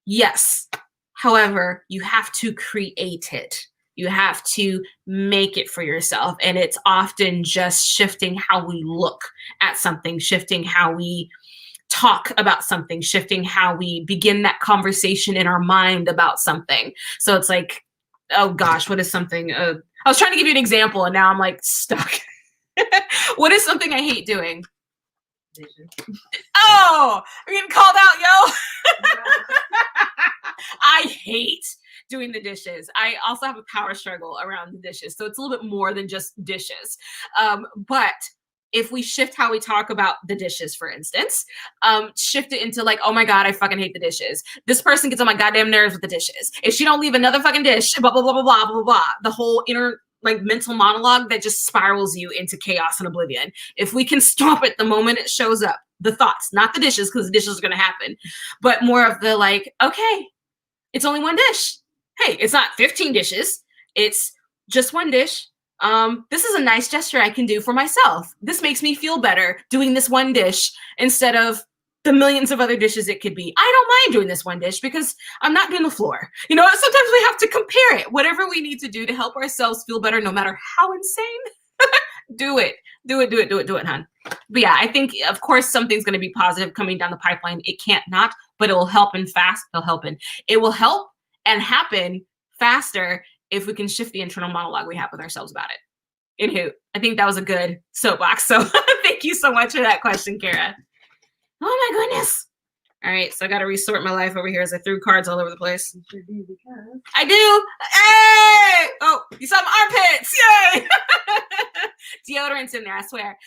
Yes. However, you have to create it. You have to make it for yourself. And it's often just shifting how we look at something, shifting how we talk about something, shifting how we begin that conversation in our mind about something. So it's like, oh gosh, what is something? I was trying to give you an example and now I'm like stuck. What is something I hate doing? Oh, I'm getting called out, yo. I hate doing the dishes. I also have a power struggle around the dishes. So it's a little bit more than just dishes. But if we shift how we talk about the dishes, for instance, shift it into like, oh my God, I fucking hate the dishes. This person gets on my goddamn nerves with the dishes. If she don't leave another fucking dish, blah, blah, blah, blah, blah, blah, blah. The whole inner like mental monologue that just spirals you into chaos and oblivion. If we can stop it the moment it shows up, the thoughts, not the dishes, because the dishes are going to happen, but more of the like, okay, it's only one dish. Hey, it's not 15 dishes. It's just one dish. This is a nice gesture I can do for myself. This makes me feel better doing this one dish instead of the millions of other dishes it could be. I don't mind doing this one dish because I'm not doing the floor. You know, sometimes we have to compare it. Whatever we need to do to help ourselves feel better, no matter how insane, do it. Do it, hun. But yeah, I think, of course, something's going to be positive coming down the pipeline. It can't not, but it will help and fast. It will help and happen faster if we can shift the internal monologue we have with ourselves about it. Anywho, I think that was a good soapbox. So thank you so much for that question, Kara. Oh my goodness. All right, so I got to resort my life over here as I threw cards all over the place. You sure do, because I do. Hey! Oh, you saw my armpits. Yay! Deodorant's in there, I swear.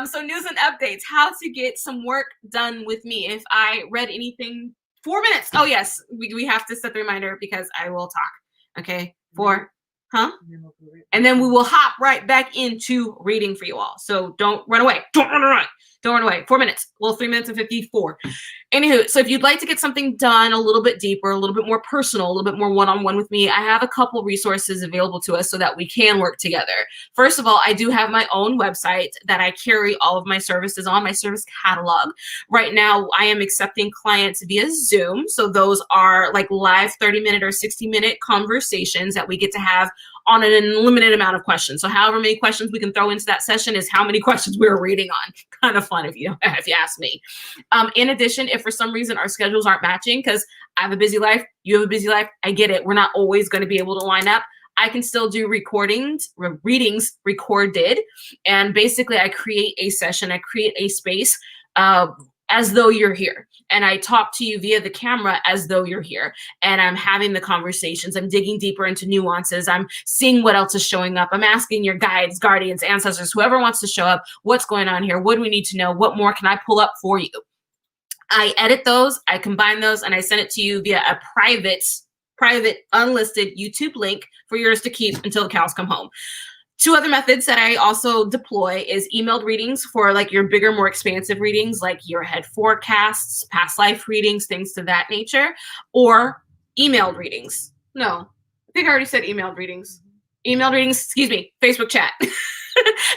So news and updates. How to get some work done with me. If I read anything, 4 minutes. Oh, yes. We have to set the reminder because I will talk. Okay, 4. Huh? And then we will hop right back into reading for you all. So don't run away. Don't run away. 4 minutes. Well, 3 minutes and 54. Anywho, so if you'd like to get something done a little bit deeper, a little bit more personal, a little bit more one-on-one with me, I have a couple resources available to us so that we can work together. First of all, I do have my own website that I carry all of my services on, my service catalog. Right now, I am accepting clients via Zoom. So those are like live 30-minute or 60-minute conversations that we get to have on an unlimited amount of questions. So however many questions we can throw into that session is how many questions we're reading on. Kind of fun if you ask me. In addition, if for some reason our schedules aren't matching, because I have a busy life, you have a busy life, I get it. We're not always going to be able to line up. I can still do readings recorded. And basically I create a session, I create a space as though you're here. And I talk to you via the camera as though you're here. And I'm having the conversations. I'm digging deeper into nuances. I'm seeing what else is showing up. I'm asking your guides, guardians, ancestors, whoever wants to show up, what's going on here? What do we need to know? What more can I pull up for you? I edit those, I combine those, and I send it to you via a private, unlisted YouTube link for yours to keep until the cows come home. 2 other methods that I also deploy is emailed readings for like your bigger, more expansive readings, like year ahead forecasts, past life readings, things to that nature, or emailed readings. No, I think I already said emailed readings. Emailed readings, excuse me, Facebook chat.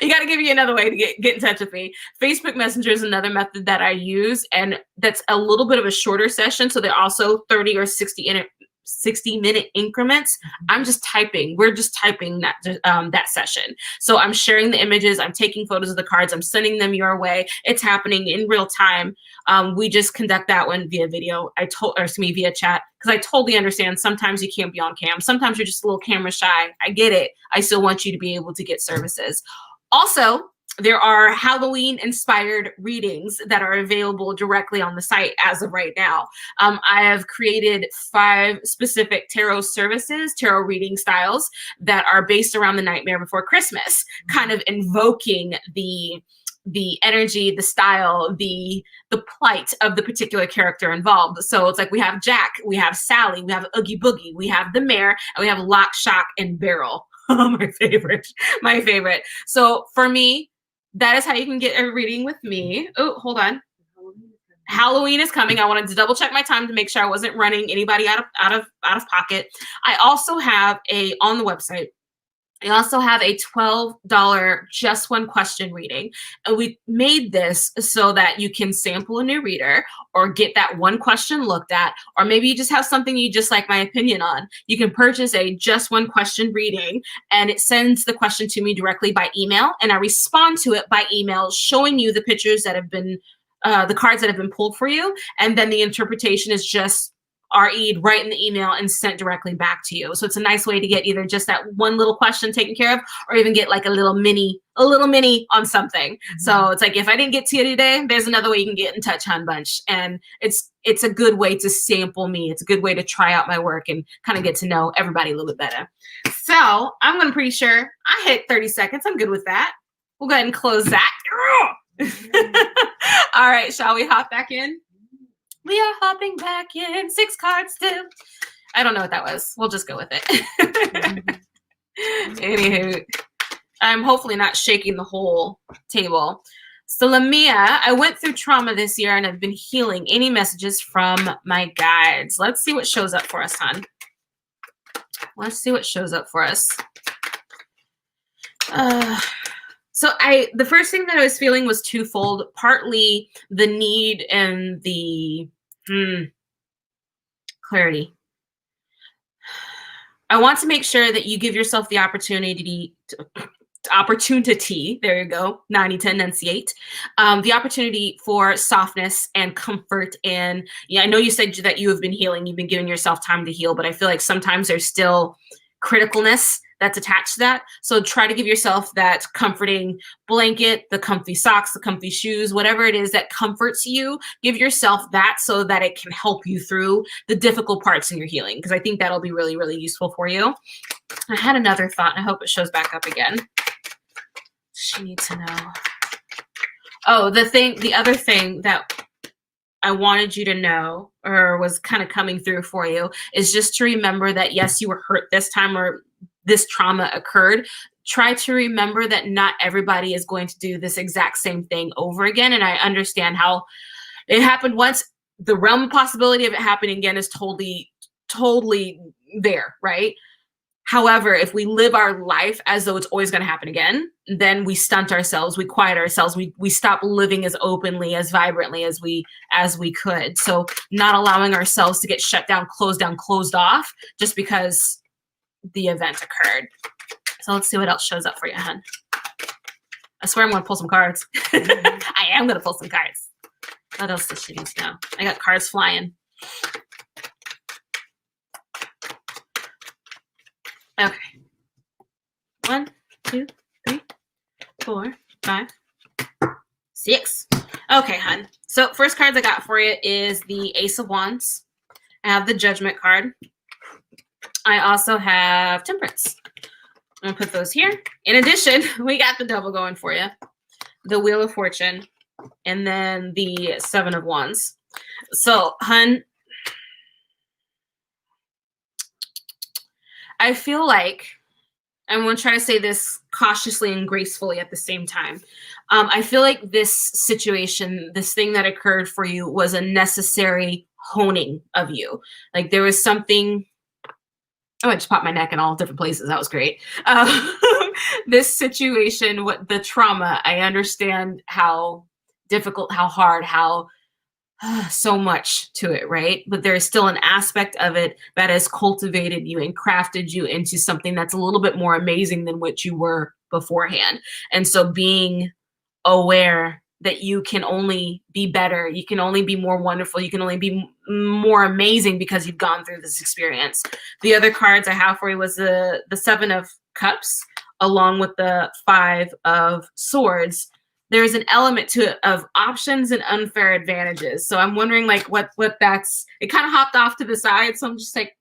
You got to give me another way to get in touch with me. Facebook Messenger is another method that I use, and that's a little bit of a shorter session. So they're also 30 or 60-minute increments. I'm just typing. We're just typing that session. So I'm sharing the images. I'm taking photos of the cards. I'm sending them your way. It's happening in real time. We just conduct that one via video. Via chat, because I totally understand. Sometimes you can't be on cam. Sometimes you're just a little camera shy. I get it. I still want you to be able to get services. Also, there are Halloween inspired readings that are available directly on the site as of right now. I have created 5 specific tarot services, tarot reading styles that are based around the Nightmare Before Christmas, kind of invoking the energy, the style, the plight of the particular character involved. So it's like we have Jack, we have Sally, we have Oogie Boogie, we have the Mayor, and we have Lock, Shock, and Barrel. My favorite. So for me, that is how you can get a reading with me. Oh, hold on. Halloween is coming. I wanted to double check my time to make sure I wasn't running anybody out of pocket. I also have on the website, I also have a $12 just one question reading. And we made this so that you can sample a new reader or get that one question looked at, or maybe you just have something you just like my opinion on. You can purchase a just one question reading, and it sends the question to me directly by email, and I respond to it by email, showing you the pictures that have been, the cards that have been pulled for you. And then the interpretation is just RE'd right in the email and sent directly back to you. So it's a nice way to get either just that one little question taken care of, or even get like a little mini on something. Mm-hmm. So it's like, if I didn't get to you today, there's another way you can get in touch, Hun Bunch. And it's a good way to sample me. It's a good way to try out my work and kind of get to know everybody a little bit better. So I'm pretty sure I hit 30 seconds. I'm good with that. We'll go ahead and close that. All right, shall we hop back in? We are hopping back in. 6 cards still. I don't know what that was. We'll just go with it. Anywho, I'm hopefully not shaking the whole table. So Lamia, I went through trauma this year and I've been healing. Any messages from my guides? Let's see what shows up for us, hon. Let's see what shows up for us. So the first thing that I was feeling was twofold. Partly the need and the clarity. I want to make sure that you give yourself the opportunity, there you go, 90-10 enunciate, the opportunity for softness and comfort. And yeah, I know you said that you have been healing, you've been giving yourself time to heal, but I feel like sometimes there's still criticalness that's attached to that. So try to give yourself that comforting blanket, the comfy socks, the comfy shoes, whatever it is that comforts you. Give yourself that so that it can help you through the difficult parts in your healing, because I think that'll be really, really useful for you. I had another thought, and I hope it shows back up again. She needs to know. Oh, the other thing that I wanted you to know, or was kind of coming through for you, is just to remember that yes, you were hurt this time, or this trauma occurred. Try to remember that not everybody is going to do this exact same thing over again. And I understand how it happened once. The realm of possibility of it happening again is totally there, right? However, if we live our life as though it's always going to happen again, then we stunt ourselves, we quiet ourselves, we stop living as openly, as vibrantly as we could. So not allowing ourselves to get shut down, closed off, just because the event occurred. So let's see what else shows up for you, hun. I swear I'm going to pull some cards. I am going to pull some cards. What else does she need to know? I got cards flying. Okay. 1, 2, 3, 4, 5, 6. Okay, hun. So first cards I got for you is the Ace of Wands. I have the Judgment card. I also have Temperance. I'm going to put those here. In addition, we got the Devil going for you. The Wheel of Fortune. And then the 7 of Wands. So, hun, I feel like, I'm going to try to say this cautiously and gracefully at the same time. I feel like this situation, this thing that occurred for you, was a necessary honing of you. Like there was something. Oh, I just popped my neck in all different places. That was great. This situation, what the trauma, I understand how difficult, how hard, how so much to it, right? But there is still an aspect of it that has cultivated you and crafted you into something that's a little bit more amazing than what you were beforehand. And so being aware that you can only be better, you can only be more wonderful, you can only be more amazing because you've gone through this experience. The other cards I have for you was the 7 of Cups, along with the Five of Swords, there's an element to it of options and unfair advantages. So I'm wondering like what that's, it kind of hopped off to the side. So I'm just like,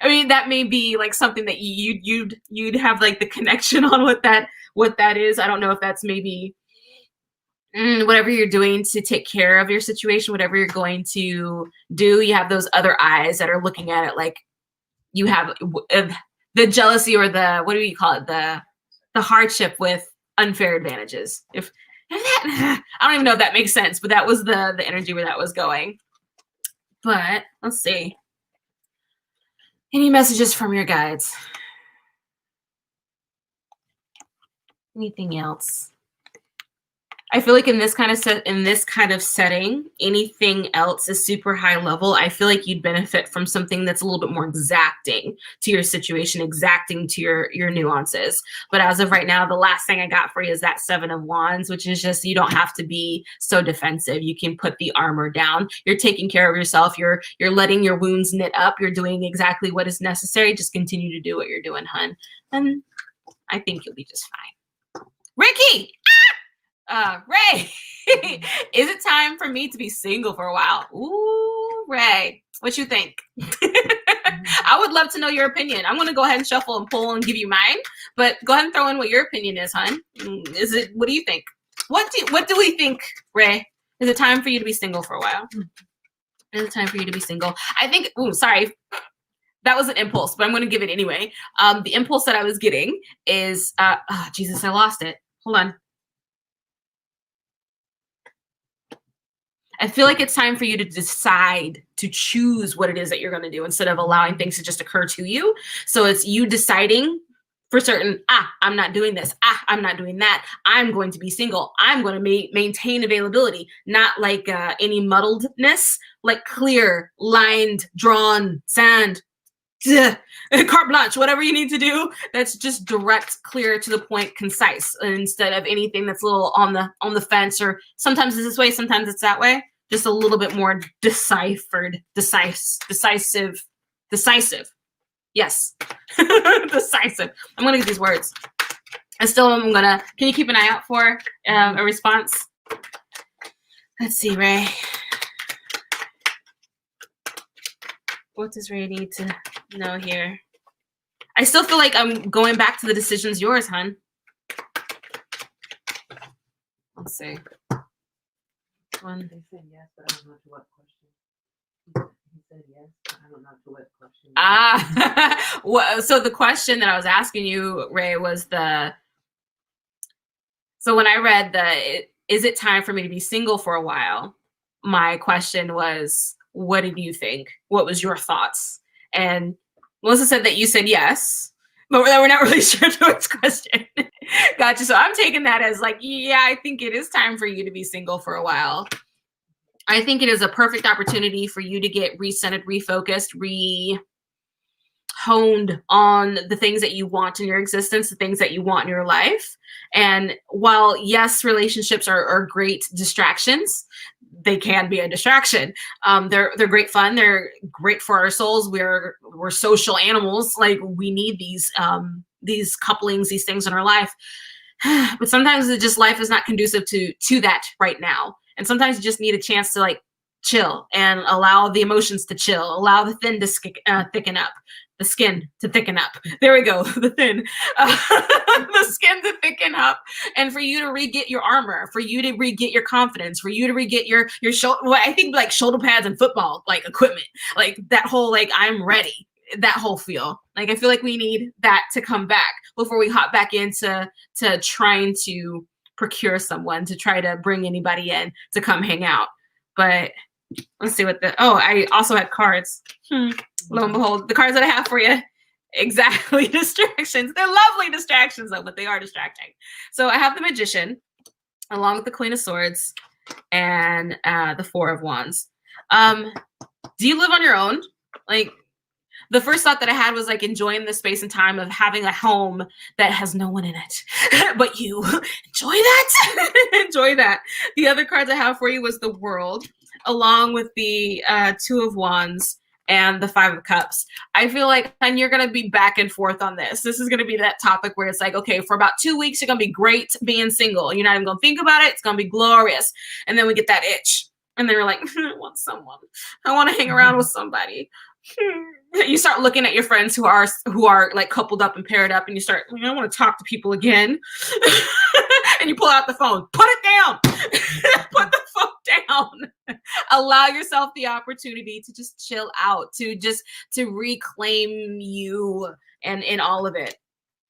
I mean, that may be like something that you'd have like the connection on what that is. I don't know if that's maybe whatever you're doing to take care of your situation, whatever you're going to do, you have those other eyes that are looking at it, like you have the jealousy or the, what do you call it, the hardship with unfair advantages. If that, I don't even know if that makes sense, but that was the energy where that was going. But let's see, any messages from your guides, anything else? I feel like in this kind of setting, anything else is super high level. I feel like you'd benefit from something that's a little bit more exacting to your situation, exacting to your nuances. But as of right now, the last thing I got for you is that Seven of Wands, which is just, you don't have to be so defensive. You can put the armor down. You're taking care of yourself. You're letting your wounds knit up. You're doing exactly what is necessary. Just continue to do what you're doing, hun. And I think you'll be just fine. Ricky! Ray, is it time for me to be single for a while? Ooh, Ray, what you think? I would love to know your opinion. I'm going to go ahead and shuffle and pull and give you mine, but go ahead and throw in what your opinion is, hon. What do you think? What do we think, Ray? Is it time for you to be single for a while? Is it time for you to be single? I think, sorry. That was an impulse, but I'm going to give it anyway. The impulse that I was getting is, Jesus, I lost it. Hold on. I feel like it's time for you to decide, to choose what it is that you're going to do instead of allowing things to just occur to you. So it's you deciding for certain, I'm not doing this. I'm not doing that. I'm going to be single. I'm going to maintain availability, not like any muddledness, like clear, lined, drawn, sand, carte blanche, whatever you need to do. That's just direct, clear, to the point, concise, instead of anything that's a little on the fence, or sometimes it's this way, sometimes it's that way. Just a little bit more decisive. Yes, decisive. I'm gonna get these words. Can you keep an eye out for a response? Let's see, Ray. What does Ray need to know here? I still feel like I'm going back to the decision's yours, hun. Let's see. One. They said yes, but I don't know to what question. He said yes, but I don't know to what question. Well, so the question that I was asking you, Ray, was so when I read is it time for me to be single for a while? My question was, what did you think? What was your thoughts? And Melissa said that you said yes, but we're not really sure to which question. Gotcha. So I'm taking that as like, yeah, I think it is time for you to be single for a while. I think it is a perfect opportunity for you to get recentered, refocused, honed on the things that you want in your existence, the things that you want in your life. And while, yes, relationships are great distractions, they can be a distraction. They're great fun. They're great for our souls. We're social animals. Like, we need these couplings, these things in our life. But sometimes life is not conducive to that right now. And sometimes you just need a chance to like chill and allow the emotions to chill, allow the thin to thicken up, the skin to thicken up. There we go, the thin, the skin to thicken up, and for you to re-get your armor, for you to re-get your confidence, for you to re-get your shoulder. Well, I think like shoulder pads and football like equipment, like that whole like I'm ready, that whole feel. Like I feel like we need that to come back before we hop back into trying to procure someone, to try to bring anybody in to come hang out. But let's see what I also had cards. Lo and behold, the cards that I have for you, exactly, distractions. They're lovely distractions though, but they are distracting. So I have the Magician along with the Queen of Swords and the Four of Wands. Do you live on your own? Like, the first thought that I had was like enjoying the space and time of having a home that has no one in it but you. Enjoy that. Enjoy that. The other cards I have for you was the World, along with the Two of Wands and the Five of Cups. I feel like, and you're going to be back and forth on this. This is going to be that topic where it's like, okay, for about 2 weeks, you're going to be great being single. You're not even going to think about it. It's going to be glorious. And then we get that itch. And then you're like, I want someone. I want to hang around with somebody. You start looking at your friends who are like coupled up and paired up, and you start, I want to talk to people again. And you pull out the phone. Put it down. Put the phone down. Allow yourself the opportunity to just chill out, to reclaim you and in all of it.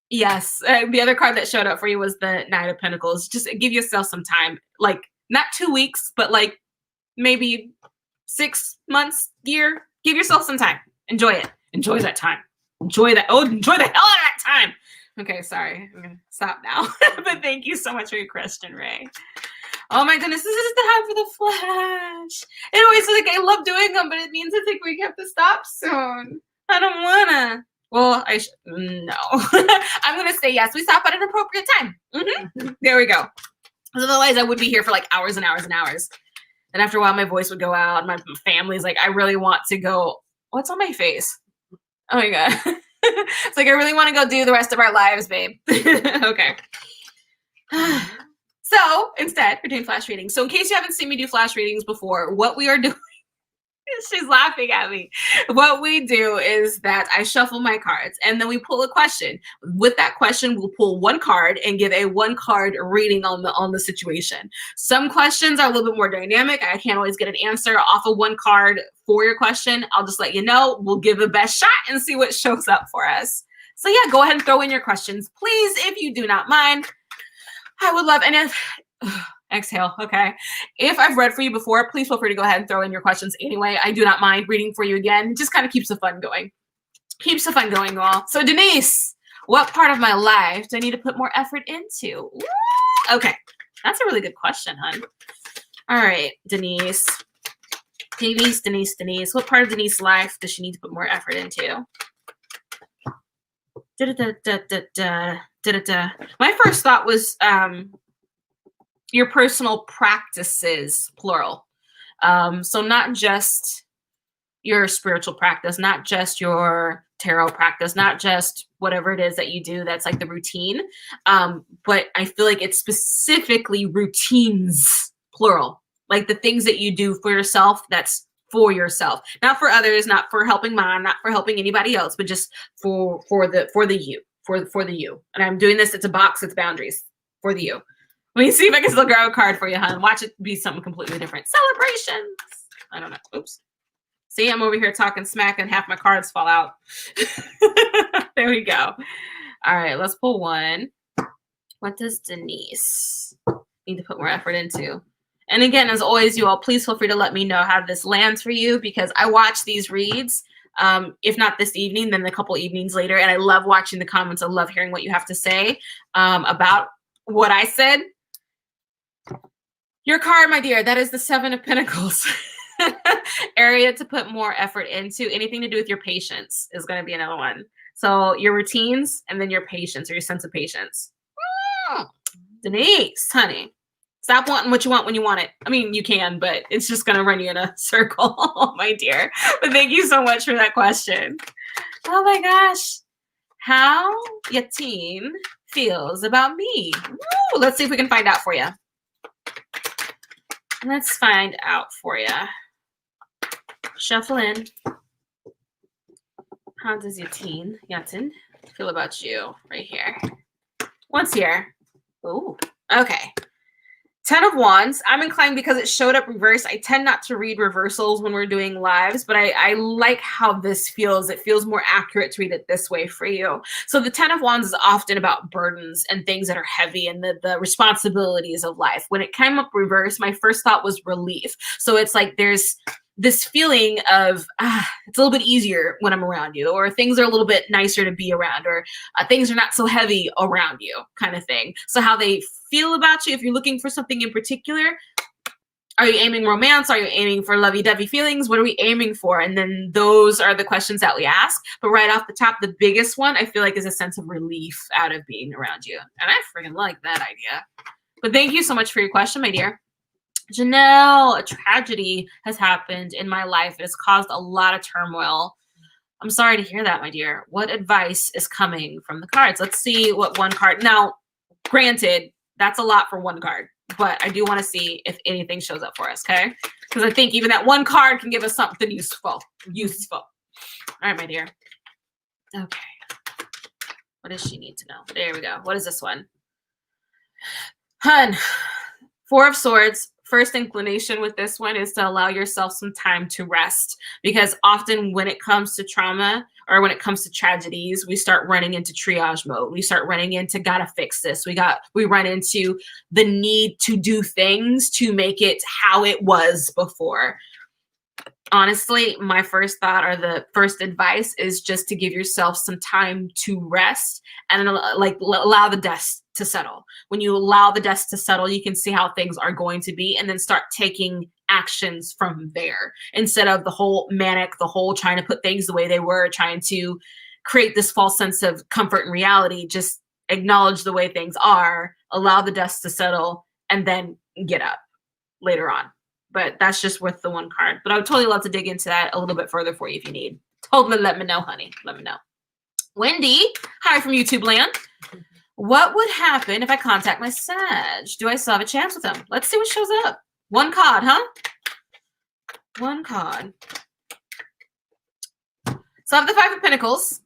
Yes. The other card that showed up for you was the Knight of Pentacles. Just give yourself some time, like not 2 weeks, but like maybe 6 months, year. Give yourself some time. Enjoy it. Enjoy that time. Enjoy that. Oh, enjoy the hell out of that time. Okay, sorry. I'm going to stop now. But thank you so much for your question, Ray. Oh my goodness, this is the time for the flash. It always feels like I love doing them, but it means I think we have to stop soon. I don't wanna. Well, no. I'm gonna say yes. We stop at an appropriate time. There we go. Otherwise, I would be here for like hours and hours and hours. And after a while, my voice would go out. My family's like, I really want to go. What's on my face? Oh my God. It's like, I really want to go do the rest of our lives, babe. Okay. So instead, we're doing flash readings. So in case you haven't seen me do flash readings before, what we are doing, she's laughing at me. What we do is that I shuffle my cards and then we pull a question. With that question, we'll pull one card and give a one card reading on the situation. Some questions are a little bit more dynamic. I can't always get an answer off of one card for your question. I'll just let you know. We'll give a best shot and see what shows up for us. So yeah, go ahead and throw in your questions, please, if you do not mind. I would love, and if, exhale, okay. If I've read for you before, please feel free to go ahead and throw in your questions anyway. I do not mind reading for you again. It just kind of keeps the fun going. Keeps the fun going, y'all. So Denise, what part of my life do I need to put more effort into? Ooh, okay, that's a really good question, hon. All right, Denise. Denise. What part of Denise's life does she need to put more effort into? My first thought was your personal practices, plural. So not just your spiritual practice, not just your tarot practice, not just whatever it is that you do that's like the routine. But I feel like it's specifically routines, plural. Like the things that you do for yourself, that's for yourself, not for others, not for helping mom, not for helping anybody else, but just for the you. And I'm doing this. It's a box. It's boundaries for the you. Let me see if I can still grab a card for you, hon. Watch it be something completely different. Celebrations. I don't know. Oops. See, I'm over here talking smack and half my cards fall out. There we go. All right, let's pull one. What does Denise need to put more effort into? And again, as always, you all, please feel free to let me know how this lands for you, because I watch these reads, if not this evening, then a couple evenings later. And I love watching the comments. I love hearing what you have to say about what I said. Your card, my dear, that is the Seven of Pentacles. Area to put more effort into. Anything to do with your patience is going to be another one. So your routines and then your patience, or your sense of patience. Denise, honey. Stop wanting what you want when you want it. I mean, you can, but it's just going to run you in a circle, my dear. But thank you so much for that question. Oh my gosh. How Yatin feels about me. Woo, let's see if we can find out for you. Let's find out for you. Shuffle in. How does Yatin feel about you right here? What's here? Ooh, okay. 10 of Wands. I'm inclined, because it showed up reversed. I tend not to read reversals when we're doing lives, but I like how this feels. It feels more accurate to read it this way for you. So the 10 of Wands is often about burdens and things that are heavy and the responsibilities of life. When it came up reversed, my first thought was relief. So it's like there's this feeling of it's a little bit easier when I'm around you, or things are a little bit nicer to be around, or things are not so heavy around you, kind of thing. So how they feel about you, if you're looking for something in particular, are you aiming romance? Are you aiming for lovey-dovey feelings? What are we aiming for? And then those are the questions that we ask. But right off the top, the biggest one I feel like is a sense of relief out of being around you. And I freaking like that idea. But thank you so much for your question, my dear. Janelle, a tragedy has happened in my life. It has caused a lot of turmoil. I'm sorry to hear that, my dear. What advice is coming from the cards? Let's see what one card. Now, granted, that's a lot for one card, but I do want to see if anything shows up for us, okay? Because I think even that one card can give us something useful. Useful. All right, my dear. Okay. What does she need to know? There we go. What is this one? Hun, Four of Swords. First inclination with this one is to allow yourself some time to rest, because often when it comes to trauma or when it comes to tragedies, we start running into triage mode. We start running into gotta fix this. We run into the need to do things to make it how it was before. Honestly, my first thought or the first advice is just to give yourself some time to rest and allow the dust to settle. When you allow the dust to settle, you can see how things are going to be and then start taking actions from there instead of the whole manic, the whole trying to put things the way they were, trying to create this false sense of comfort and reality. Just acknowledge the way things are, allow the dust to settle, and then get up later on. But that's just with the one card. But I would totally love to dig into that a little bit further for you if you need. Totally let me know, honey. Let me know. Wendy, hi from YouTube land. What would happen if I contact my Sag? Do I still have a chance with him? Let's see what shows up. One card, huh? One card. So I have the Five of Pentacles.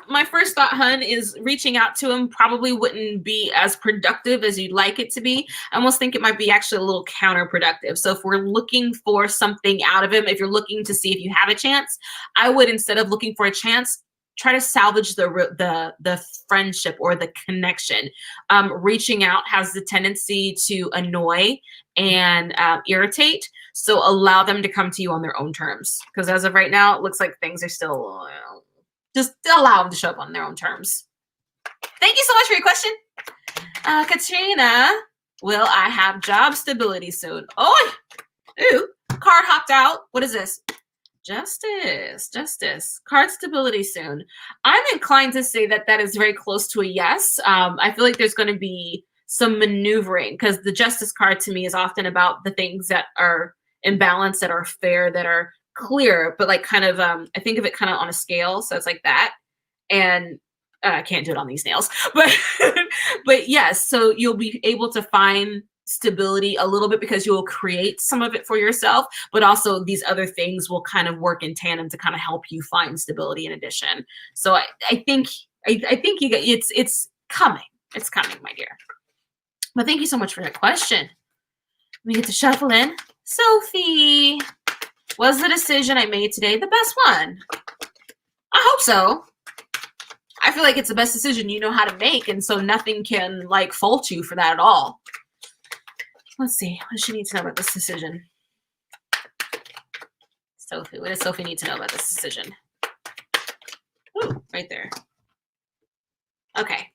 My first thought, hun, is reaching out to him probably wouldn't be as productive as you'd like it to be. I almost think it might be actually a little counterproductive. So if we're looking for something out of him, if you're looking to see if you have a chance, I would, instead of looking for a chance, try to salvage the friendship or the connection. Reaching out has the tendency to annoy and irritate. So allow them to come to you on their own terms. Because as of right now, it looks like things are still, just allow them to show up on their own terms. Thank you so much for your question. Katrina, will I have job stability soon? Oh, ooh, card hopped out. What is this? Justice, card stability soon. I'm inclined to say that that is very close to a yes. I feel like there's going to be some maneuvering, because the Justice card to me is often about the things that are in balance, that are fair, that are clear, but like kind of, I think of it kind of on a scale. So it's like that. And I can't do it on these nails, but, but yes, so you'll be able to find stability a little bit because you will create some of it for yourself, but also these other things will kind of work in tandem to kind of help you find stability in addition. So I think you get, it's coming, my dear. But thank you so much for that question. We get to shuffle in. Sophie, was the decision I made today the best one? I hope so. I feel like it's the best decision you know how to make, and so nothing can like fault you for that at all. Let's see. What does she need to know about this decision? Sophie, what does Sophie need to know about this decision? Ooh, right there. Okay.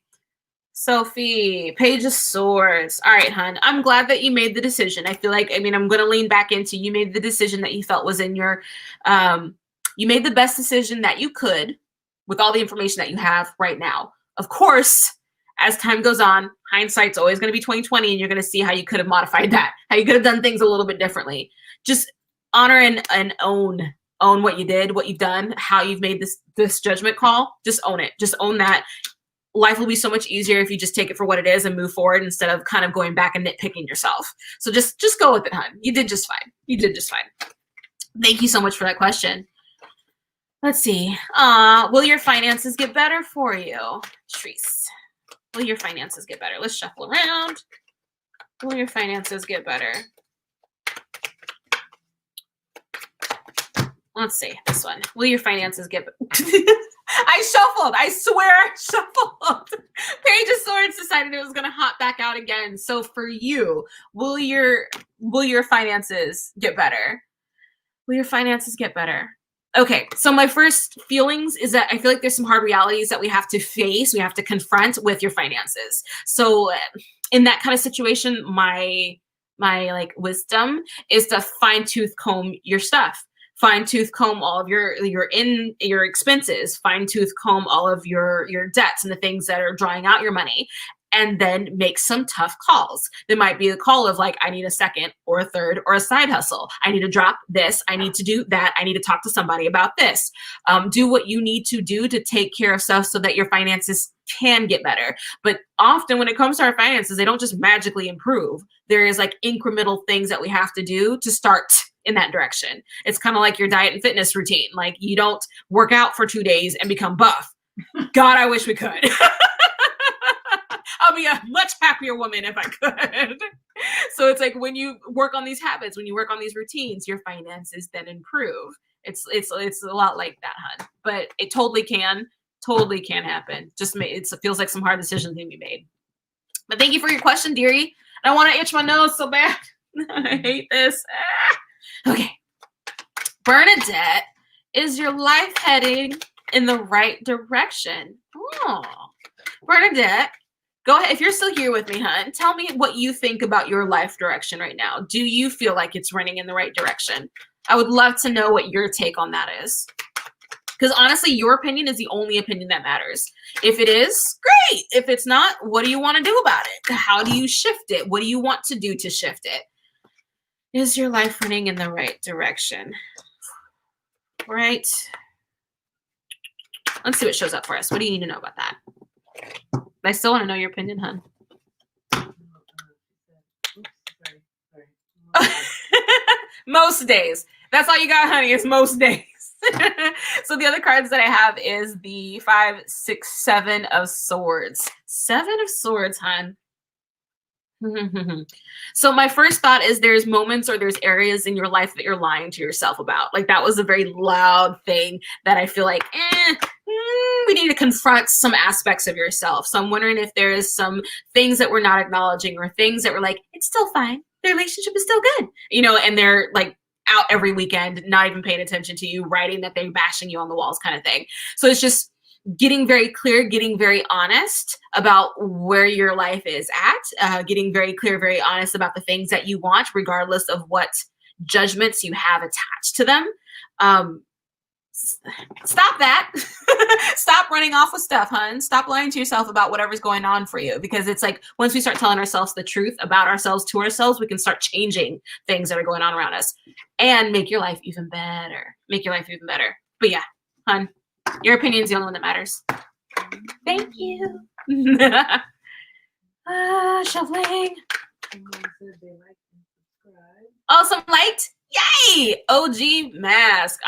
Sophie, Page of Swords. All right, hon. I'm glad that you made the decision. I feel like, I'm going to lean back into you made the decision that you felt was in your, you made the best decision that you could with all the information that you have right now. Of course, as time goes on, hindsight's always going to be 20/20, and you're going to see how you could have modified that, how you could have done things a little bit differently. Just honor and own what you did, what you've done, how you've made this judgment call. Just own it. Just own that. Life will be so much easier if you just take it for what it is and move forward instead of kind of going back and nitpicking yourself. So just go with it, hon. You did just fine. You did just fine. Thank you so much for that question. Let's see. Will your finances get better for you? Treese. Will your finances get better? Let's shuffle around. Will your finances get better? Let's see. This one. Will your finances get better? I shuffled. I swear I shuffled. Page of Swords decided it was going to hop back out again. So for you, will your finances get better? Will your finances get better? Okay, so my first feelings is that I feel like there's some hard realities that we have to face, we have to confront with your finances. So in that kind of situation, my like wisdom is to fine tooth comb your stuff. Fine tooth comb all of your expenses, fine tooth comb all of your debts and the things that are drawing out your money. and then make some tough calls. There might be a call of like, I need a second or a third or a side hustle. I need to drop this. I need to do that. I need to talk to somebody about this. Do what you need to do to take care of stuff so that your finances can get better. But often when it comes to our finances, they don't just magically improve. There is like incremental things that we have to do to start in that direction. It's kind of like your diet and fitness routine. Like you don't work out for 2 days and become buff. God, I wish we could. I'll be a much happier woman if I could. So it's like when you work on these habits, when you work on these routines, your finances then improve. It's a lot like that, hun. But it totally can happen. It feels like some hard decisions need to be made. But thank you for your question, dearie. I want to itch my nose so bad. I hate this. Okay. Bernadette, is your life heading in the right direction? Oh, Bernadette, go ahead. If you're still here with me, hun, tell me what you think about your life direction right now. Do you feel like it's running in the right direction? I would love to know what your take on that is. Because honestly, your opinion is the only opinion that matters. If it is, great. If it's not, what do you want to do about it? How do you shift it? What do you want to do to shift it? Is your life running in the right direction? Right. Let's see what shows up for us. What do you need to know about that? I still want to know your opinion, hun. Most days. That's all you got, honey, is most days. So the other cards that I have is the 5, 6, 7 of swords. 7 of swords, hun. So my first thought is there's moments or there's areas in your life that you're lying to yourself about. Like that was a very loud thing that I feel like, we need to confront some aspects of yourself. So I'm wondering if there is some things that we're not acknowledging or things that we're like, it's still fine. The relationship is still good, and they're like out every weekend, not even paying attention to you, writing that they're bashing you on the walls kind of thing. So it's just getting very clear, getting very honest about where your life is at, getting very clear, very honest about the things that you want, regardless of what judgments you have attached to them. Stop that. Stop running off with stuff, hun. Stop lying to yourself about whatever's going on for you, because it's like once we start telling ourselves the truth about ourselves to ourselves, we can start changing things that are going on around us and make your life even better. Make your life even better. But yeah, hun, your opinion is the only one that matters. Thank you. Shuffling. Oh, some liked? Yay! OG Mask.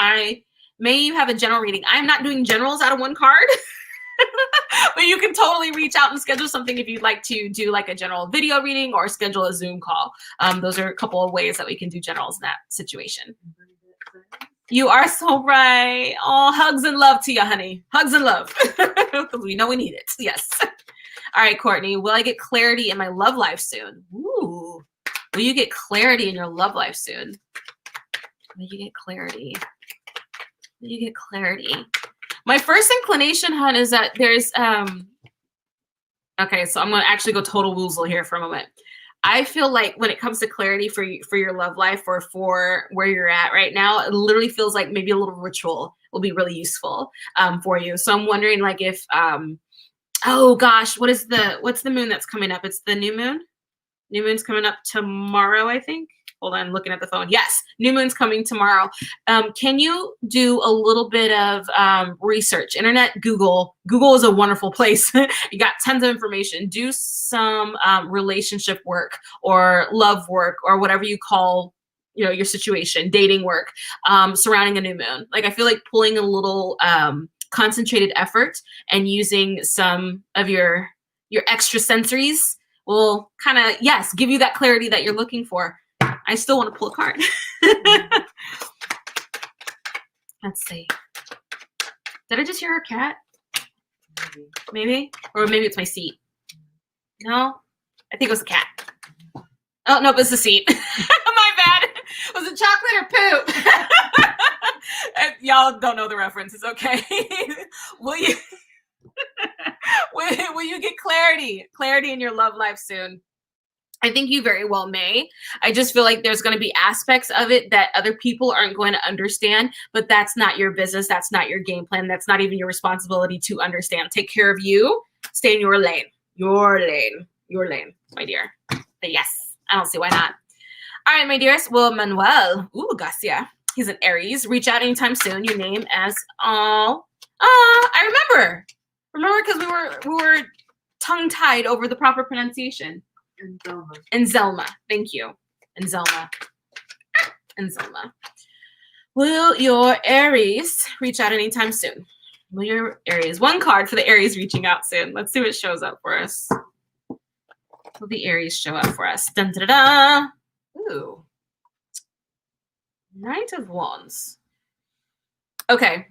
May you have a general reading. I'm not doing generals out of one card, but you can totally reach out and schedule something if you'd like to do like a general video reading or schedule a Zoom call. Those are a couple of ways that we can do generals in that situation. You are so right. Oh, hugs and love to you, honey. Hugs and love. Because we know we need it. Yes. All right, Courtney. Will I get clarity in my love life soon? Ooh. Will you get clarity in your love life soon? Will you get clarity? You get clarity. My first inclination, hun, is that there's okay, so I'm gonna actually go total woozle here for a moment. I feel like when it comes to clarity for your love life or for where you're at right now, it literally feels like maybe a little ritual will be really useful for you. So I'm wondering like if oh gosh, what's the moon that's coming up? It's the new moon. New moon's coming up tomorrow, I think. Hold on, I'm looking at the phone. Yes, new moon's coming tomorrow. Can you do a little bit of research? Internet, Google. Google is a wonderful place. You got tons of information. Do some relationship work or love work or whatever you call your situation, dating work surrounding a new moon. Like I feel like pulling a little concentrated effort and using some of your extra sensories will kind of, yes, give you that clarity that you're looking for. I still want to pull a card. Let's see. Did I just hear a cat? Maybe? Or maybe it's my seat. No? I think it was a cat. Oh, no, it's the seat. My bad. Was it chocolate or poop? Y'all don't know the reference. It's okay. Will you get clarity in your love life soon? I think you very well may. I just feel like there's going to be aspects of it that other people aren't going to understand, but that's not your business. That's not your game plan. That's not even your responsibility to understand. Take care of you. Stay in your lane. Your lane. Your lane, my dear. But yes, I don't see why not. All right, my dearest. Well, Manuel. Ooh, Garcia. He's an Aries. Reach out anytime soon. Your name as I remember. Remember, because we were tongue-tied over the proper pronunciation. And Zelma. And Zelma. Thank you. And Zelma. And Zelma. Will your Aries reach out anytime soon? Will your Aries? One card for the Aries reaching out soon. Let's see what shows up for us. Will the Aries show up for us? Dun, da, da, da. Ooh. Knight of Wands. Okay.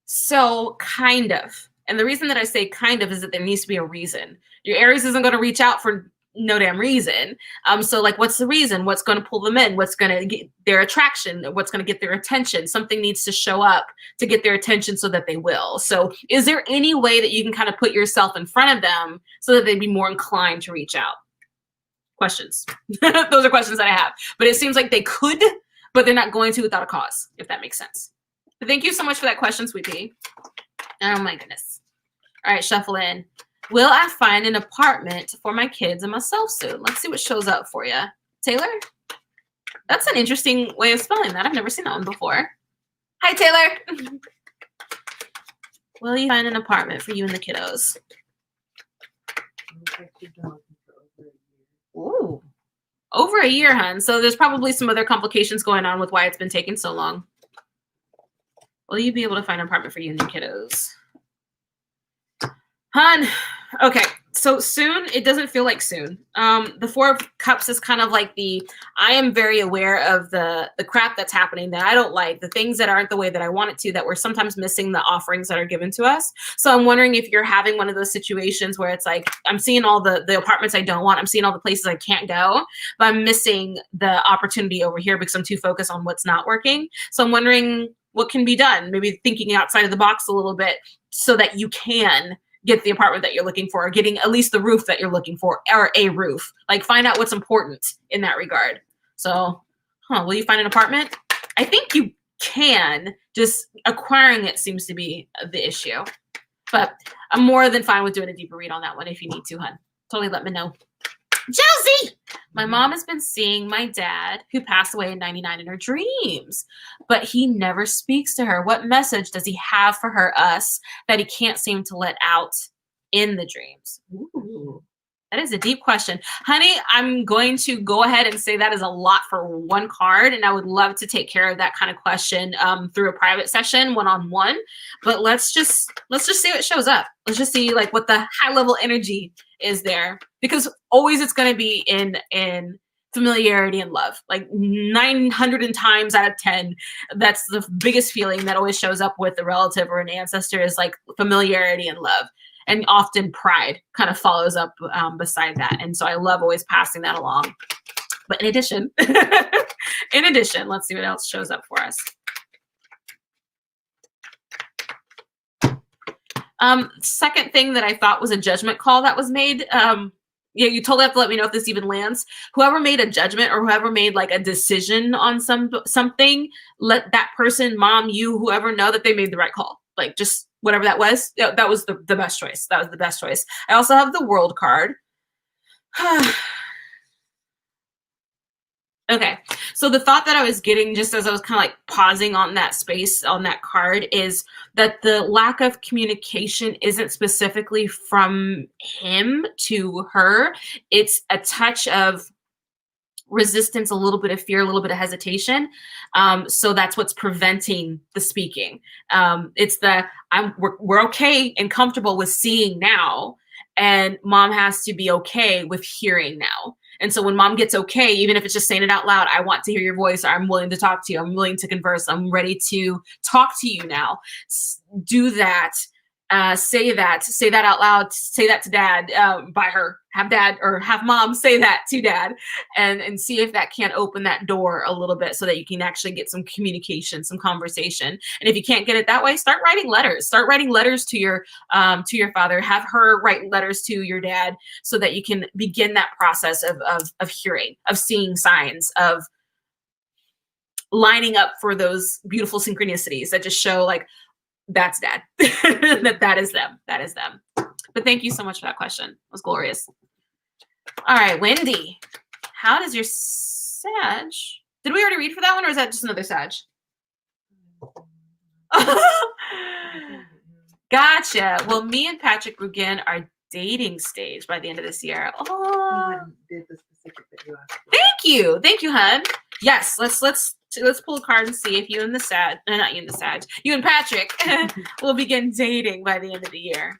So, kind of. And the reason that I say kind of is that there needs to be a reason. Your Aries isn't going to reach out for no damn reason. So like, what's the reason? What's going to pull them in? What's going to get their attraction? What's going to get their attention? Something needs to show up to get their attention so that they will. So is there any way that you can kind of put yourself in front of them so that they'd be more inclined to reach out? Questions. Those are questions that I have. But it seems like they could, but they're not going to without a cause, if that makes sense. But thank you so much for that question, sweetie. Oh my goodness. All right, shuffle in. Will I find an apartment for my kids and myself soon? Let's see what shows up for you. Taylor? That's an interesting way of spelling that. I've never seen that one before. Hi, Taylor. Will you find an apartment for you and the kiddos? Ooh. Over a year, hun. So there's probably some other complications going on with why it's been taking so long. Will you be able to find an apartment for you and the kiddos? Hun, okay, so soon, it doesn't feel like soon. The Four of Cups is kind of like I am very aware of the crap that's happening that I don't like, the things that aren't the way that I want it to, that we're sometimes missing the offerings that are given to us. So I'm wondering if you're having one of those situations where it's like, I'm seeing all the apartments I don't want, I'm seeing all the places I can't go, but I'm missing the opportunity over here because I'm too focused on what's not working. So I'm wondering what can be done, maybe thinking outside of the box a little bit so that you can get the apartment that you're looking for, or getting at least the roof that you're looking for, or a roof. Like, find out what's important in that regard. So, will you find an apartment? I think you can. Just acquiring it seems to be the issue. But I'm more than fine with doing a deeper read on that one if you need to, hun. Totally let me know. Josie! My mom has been seeing my dad, who passed away in 99, in her dreams, but he never speaks to her. What message does he have for us that he can't seem to let out in the dreams? Ooh, that is a deep question. Honey, I'm going to go ahead and say that is a lot for one card, and I would love to take care of that kind of question through a private session, one-on-one. But let's just see what shows up. Let's just see like what the high-level energy is there, because always it's going to be in familiarity and love. Like 900 times out of 10, that's the biggest feeling that always shows up with a relative or an ancestor, is like familiarity and love. And often pride kind of follows up beside that. And so I love always passing that along. But in addition, let's see what else shows up for us. Second thing that I thought was a judgment call that was made. Yeah, you totally have to let me know if this even lands. Whoever made a judgment or whoever made like a decision on something, let that person, mom, you, whoever, know that they made the right call. Like, just whatever that was, that was the best choice. That was the best choice. I also have the World card. Okay, so the thought that I was getting just as I was kind of like pausing on that space on that card is that the lack of communication isn't specifically from him to her. It's a touch of resistance, a little bit of fear, a little bit of hesitation. So that's what's preventing the speaking. It's we're okay and comfortable with seeing now, and mom has to be okay with hearing now. And so when mom gets okay, even if it's just saying it out loud, I want to hear your voice, or I'm willing to talk to you, I'm willing to converse, I'm ready to talk to you now. Do that. Say that out loud, say that to dad, by her, have dad or have mom say that to dad, and see if that can't open that door a little bit so that you can actually get some communication, some conversation. And if you can't get it that way, start writing letters to your father, have her write letters to your dad so that you can begin that process of hearing, of seeing signs, of lining up for those beautiful synchronicities that just show like, that's dad. that is them. But thank you so much for that question. It was glorious. All right, Wendy, how does your Sag? Did we already read for that one, or is that just another Sag? Gotcha. Well, me and Patrick begin our dating stage by the end of this year. Oh, Did the specific that you asked for. thank you, hun. Yes, let's pull a card and see if you and the Sag, no, not you and the Sag, you and Patrick will begin dating by the end of the year.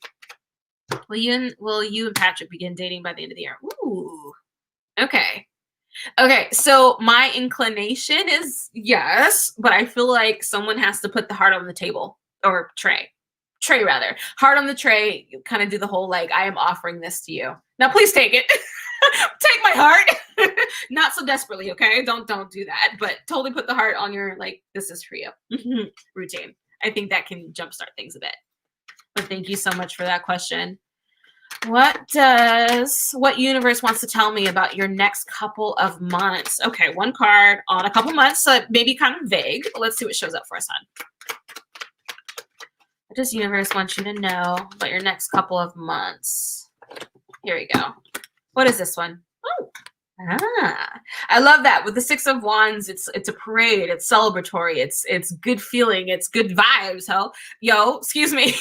Will you and Patrick begin dating by the end of the year? Ooh. Okay. Okay, so my inclination is yes, but I feel like someone has to put the heart on the table, or tray rather. Heart on the tray, kind of do the whole like, I am offering this to you. Now please take it. Take my heart. Not so desperately, okay? Don't do that, but totally put the heart on your like, this is for you routine. I think that can jumpstart things a bit. But thank you so much for that question. What universe wants to tell me about your next couple of months? Okay, one card on a couple months, so maybe kind of vague, but let's see what shows up for us, hon. What does universe want you to know about your next couple of months? Here we go. What is this one? Oh, I love that. With the Six of Wands, it's a parade, it's celebratory, it's good feeling, it's good vibes. Hell, yo, excuse me.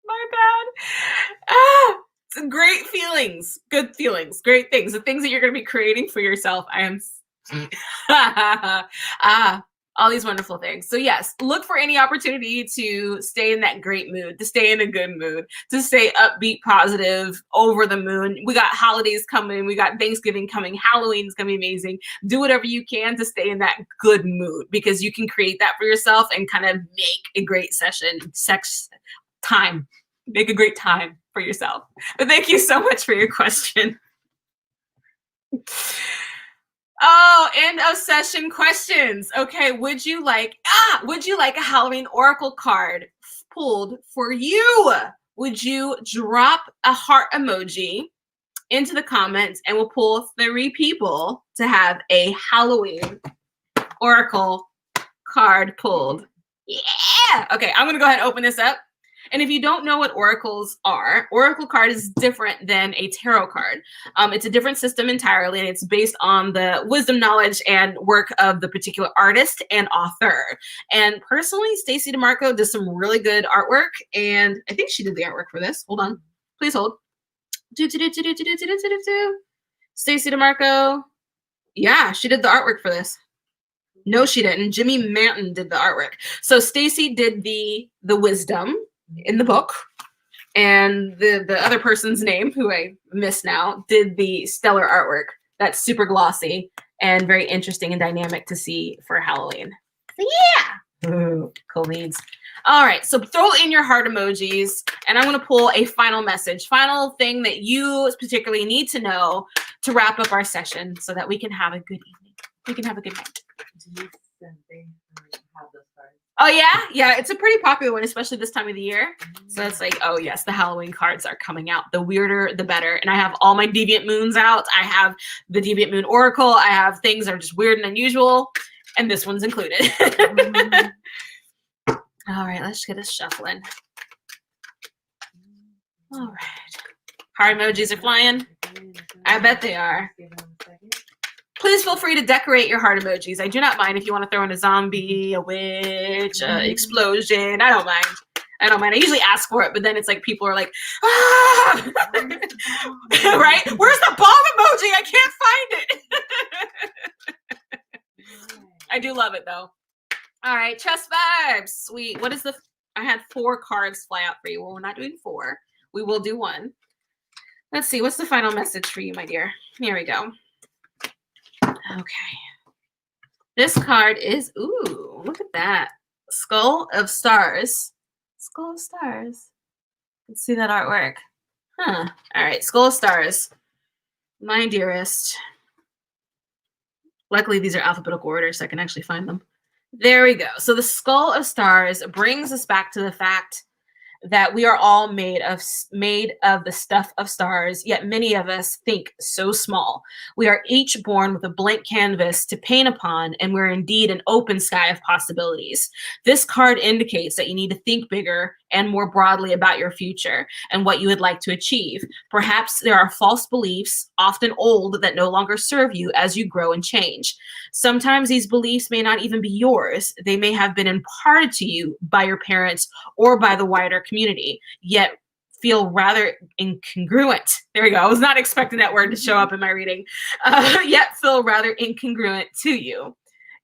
My bad. It's great feelings, good feelings, great things, the things that you're going to be creating for yourself. I am all these wonderful things. So yes, look for any opportunity to stay in that great mood, to stay in a good mood, to stay upbeat, positive, over the moon. We got holidays coming. We got Thanksgiving coming. Halloween is going to be amazing. Do whatever you can to stay in that good mood, because you can create that for yourself and kind of make a great time. Make a great time for yourself. But thank you so much for your question. Oh, end of session questions. Okay, would you like a Halloween oracle card pulled for you? Would you drop a heart emoji into the comments and we'll pull 3 people to have a Halloween oracle card pulled. Yeah. Okay, I'm gonna go ahead and open this up. And if you don't know what oracles are, oracle card is different than a tarot card. It's a different system entirely, and it's based on the wisdom, knowledge, and work of the particular artist and author. And personally, Stacey DeMarco does some really good artwork, and I think she did the artwork for this. Hold on. Please hold. Stacey DeMarco. Yeah, she did the artwork for this. No, she didn't. Jimmy Manton did the artwork. So Stacey did the wisdom in the book, and the other person's name, who I miss now, did the stellar artwork. That's super glossy and very interesting and dynamic to see for Halloween. So yeah. Ooh, cool beans. All right, so throw in your heart emojis, and I'm going to pull a final message, final thing that you particularly need to know to wrap up our session so that we can have a good evening. We can have a good night. Oh yeah, it's a pretty popular one, especially this time of the year. So it's like, oh yes, the Halloween cards are coming out. The weirder, the better. And I have all my Deviant Moons out. I have the Deviant Moon Oracle. I have things that are just weird and unusual, and this one's included. All right, let's get us shuffling. All right, heart emojis are flying. I bet they are. Please feel free to decorate your heart emojis. I do not mind if you want to throw in a zombie, a witch, explosion. I don't mind. I usually ask for it, but then it's like people are like, ah! Right? Where's the bomb emoji? I can't find it. I do love it though. All right, chest vibes. Sweet. What is I had 4 cards fly out for you. Well, we're not doing 4. We will do 1. Let's see. What's the final message for you, my dear? Here we go. Okay. This card is, ooh, look at that. Skull of Stars. Skull of Stars. Let's see that artwork. Huh. All right. Skull of Stars. My dearest. Luckily, these are alphabetical order, so I can actually find them. There we go. So the Skull of Stars brings us back to the fact that we are all made of the stuff of stars, yet many of us think so small. We are each born with a blank canvas to paint upon, and we're indeed an open sky of possibilities. This card indicates that you need to think bigger and more broadly about your future and what you would like to achieve. Perhaps there are false beliefs, often old, that no longer serve you as you grow and change. Sometimes these beliefs may not even be yours. They may have been imparted to you by your parents or by the wider community, yet feel rather incongruent. There we go. I was not expecting that word to show up in my reading. Yet feel rather incongruent to you.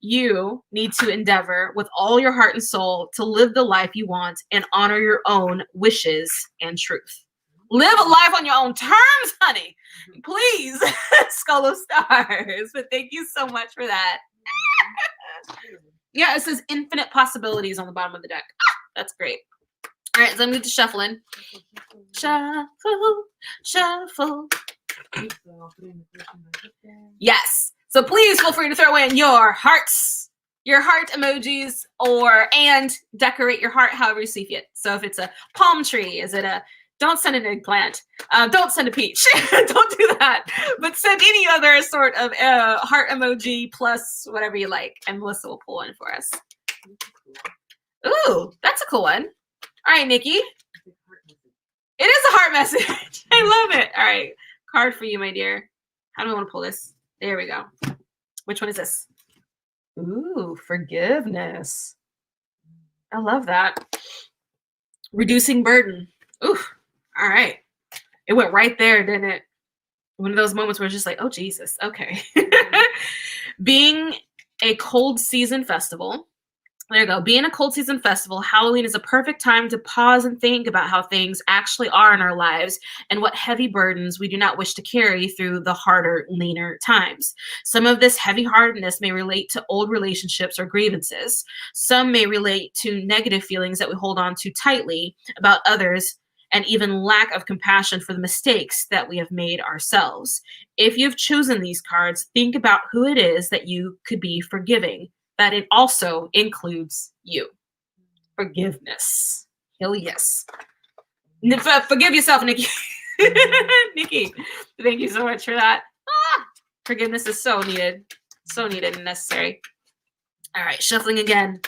You need to endeavor with all your heart and soul to live the life you want and honor your own wishes and truth. Live a life on your own terms, honey. Please. Skull of Stars. But thank you so much for that. Yeah, it says infinite possibilities on the bottom of the deck. That's great. All right, so I'm going to shuffling. Shuffle, shuffle. Yes. So please feel free to throw in your hearts, your heart emojis, and decorate your heart however you see fit. So if it's a palm tree, don't send an eggplant. Don't send a peach. Don't do that. But send any other sort of heart emoji plus whatever you like. And Melissa will pull one for us. Ooh, that's a cool one. All right, Nikki. It is a heart message. I love it. All right. Card for you, my dear. How do I want to pull this? There we go. Which one is this? Ooh, forgiveness. I love that. Reducing burden. Ooh, all right. It went right there, didn't it? One of those moments where it's just like, oh, Jesus. Okay. Being a cold season festival. There you go. Being a cold season festival, Halloween is a perfect time to pause and think about how things actually are in our lives and what heavy burdens we do not wish to carry through the harder, leaner times. Some of this heavy-heartedness may relate to old relationships or grievances. Some may relate to negative feelings that we hold on to tightly about others and even lack of compassion for the mistakes that we have made ourselves. If you've chosen these cards, think about who it is that you could be forgiving. That it also includes you. Forgiveness. Hell yes. Forgive yourself, Nikki. Nikki, thank you so much for that. Forgiveness is so needed. So needed and necessary. All right, shuffling again.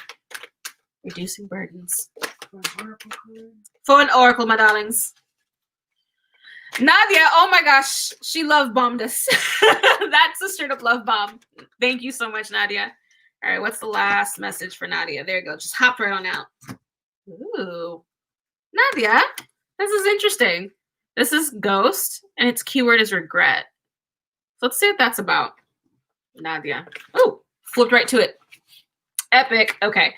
Reducing burdens. For an oracle, my darlings. Nadia, oh my gosh, she love bombed us. That's a straight up love bomb. Thank you so much, Nadia. All right, what's the last message for Nadia? There you go. Just hop right on out. Ooh. Nadia, this is interesting. This is ghost, and its keyword is regret. So let's see what that's about. Nadia. Oh, flipped right to it. Epic. Okay.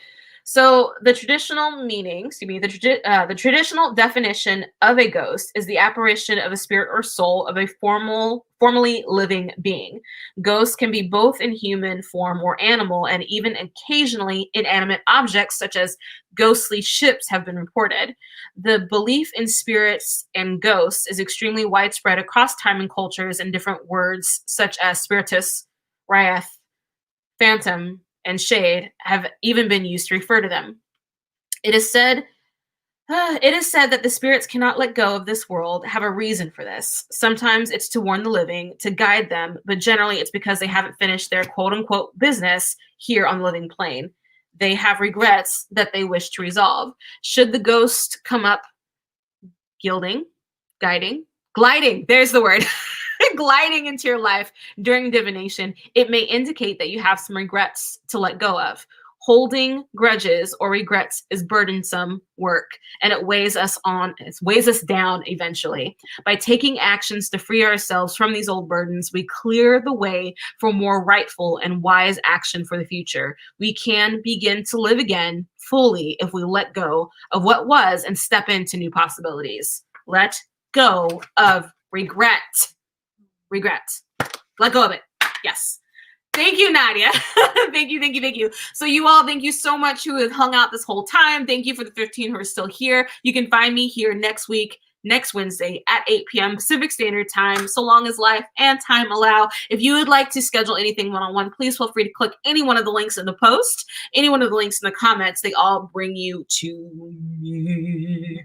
So the traditional meaning, the traditional definition of a ghost is the apparition of a spirit or soul of a formerly living being. Ghosts can be both in human form or animal, and even occasionally inanimate objects such as ghostly ships have been reported. The belief in spirits and ghosts is extremely widespread across time and cultures, and different words such as spiritus, wraith, phantom, and shade have even been used to refer to them. It is said that the spirits cannot let go of this world, have a reason for this. Sometimes it's to warn the living, to guide them, but generally it's because they haven't finished their quote-unquote business here on the living plane. They have regrets that they wish to resolve. Should the ghost come up gliding, there's the word, gliding into your life during divination, it may indicate that you have some regrets to let go of. Holding grudges or regrets is burdensome work, and it weighs us down eventually. By taking actions to free ourselves from these old burdens, we clear the way for more rightful and wise action for the future. We can begin to live again fully if we let go of what was and step into new possibilities. Let go of regret. Let go of it. Yes. Thank you, Nadia. Thank you. So you all, thank you so much who have hung out this whole time. Thank you for the 15 who are still here. You can find me here next week, next Wednesday at 8 p.m. Pacific Standard Time, so long as life and time allow. If you would like to schedule anything one-on-one, please feel free to click any one of the links in the post, any one of the links in the comments. They all bring you to me.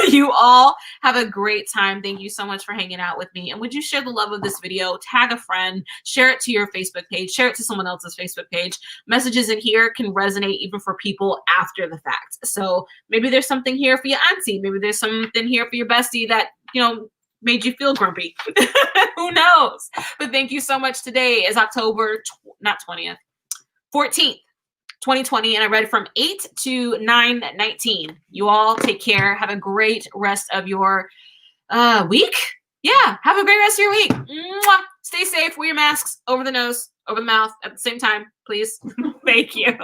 You all have a great time. Thank you so much for hanging out with me. And would you share the love of this video, tag a friend, share it to your Facebook page, share it to someone else's Facebook page. Messages in here can resonate even for people after the fact. So maybe there's something here for your auntie. Maybe there's something here for your bestie that, made you feel grumpy. Who knows? But thank you so much. Today is October, not 20th, 14th. 2020, and I read from 8 to 9:19. You all take care. Have a great rest of your week. Yeah, have a great rest of your week. Mwah. Stay safe. Wear your masks over the nose, over the mouth at the same time, please. Thank you.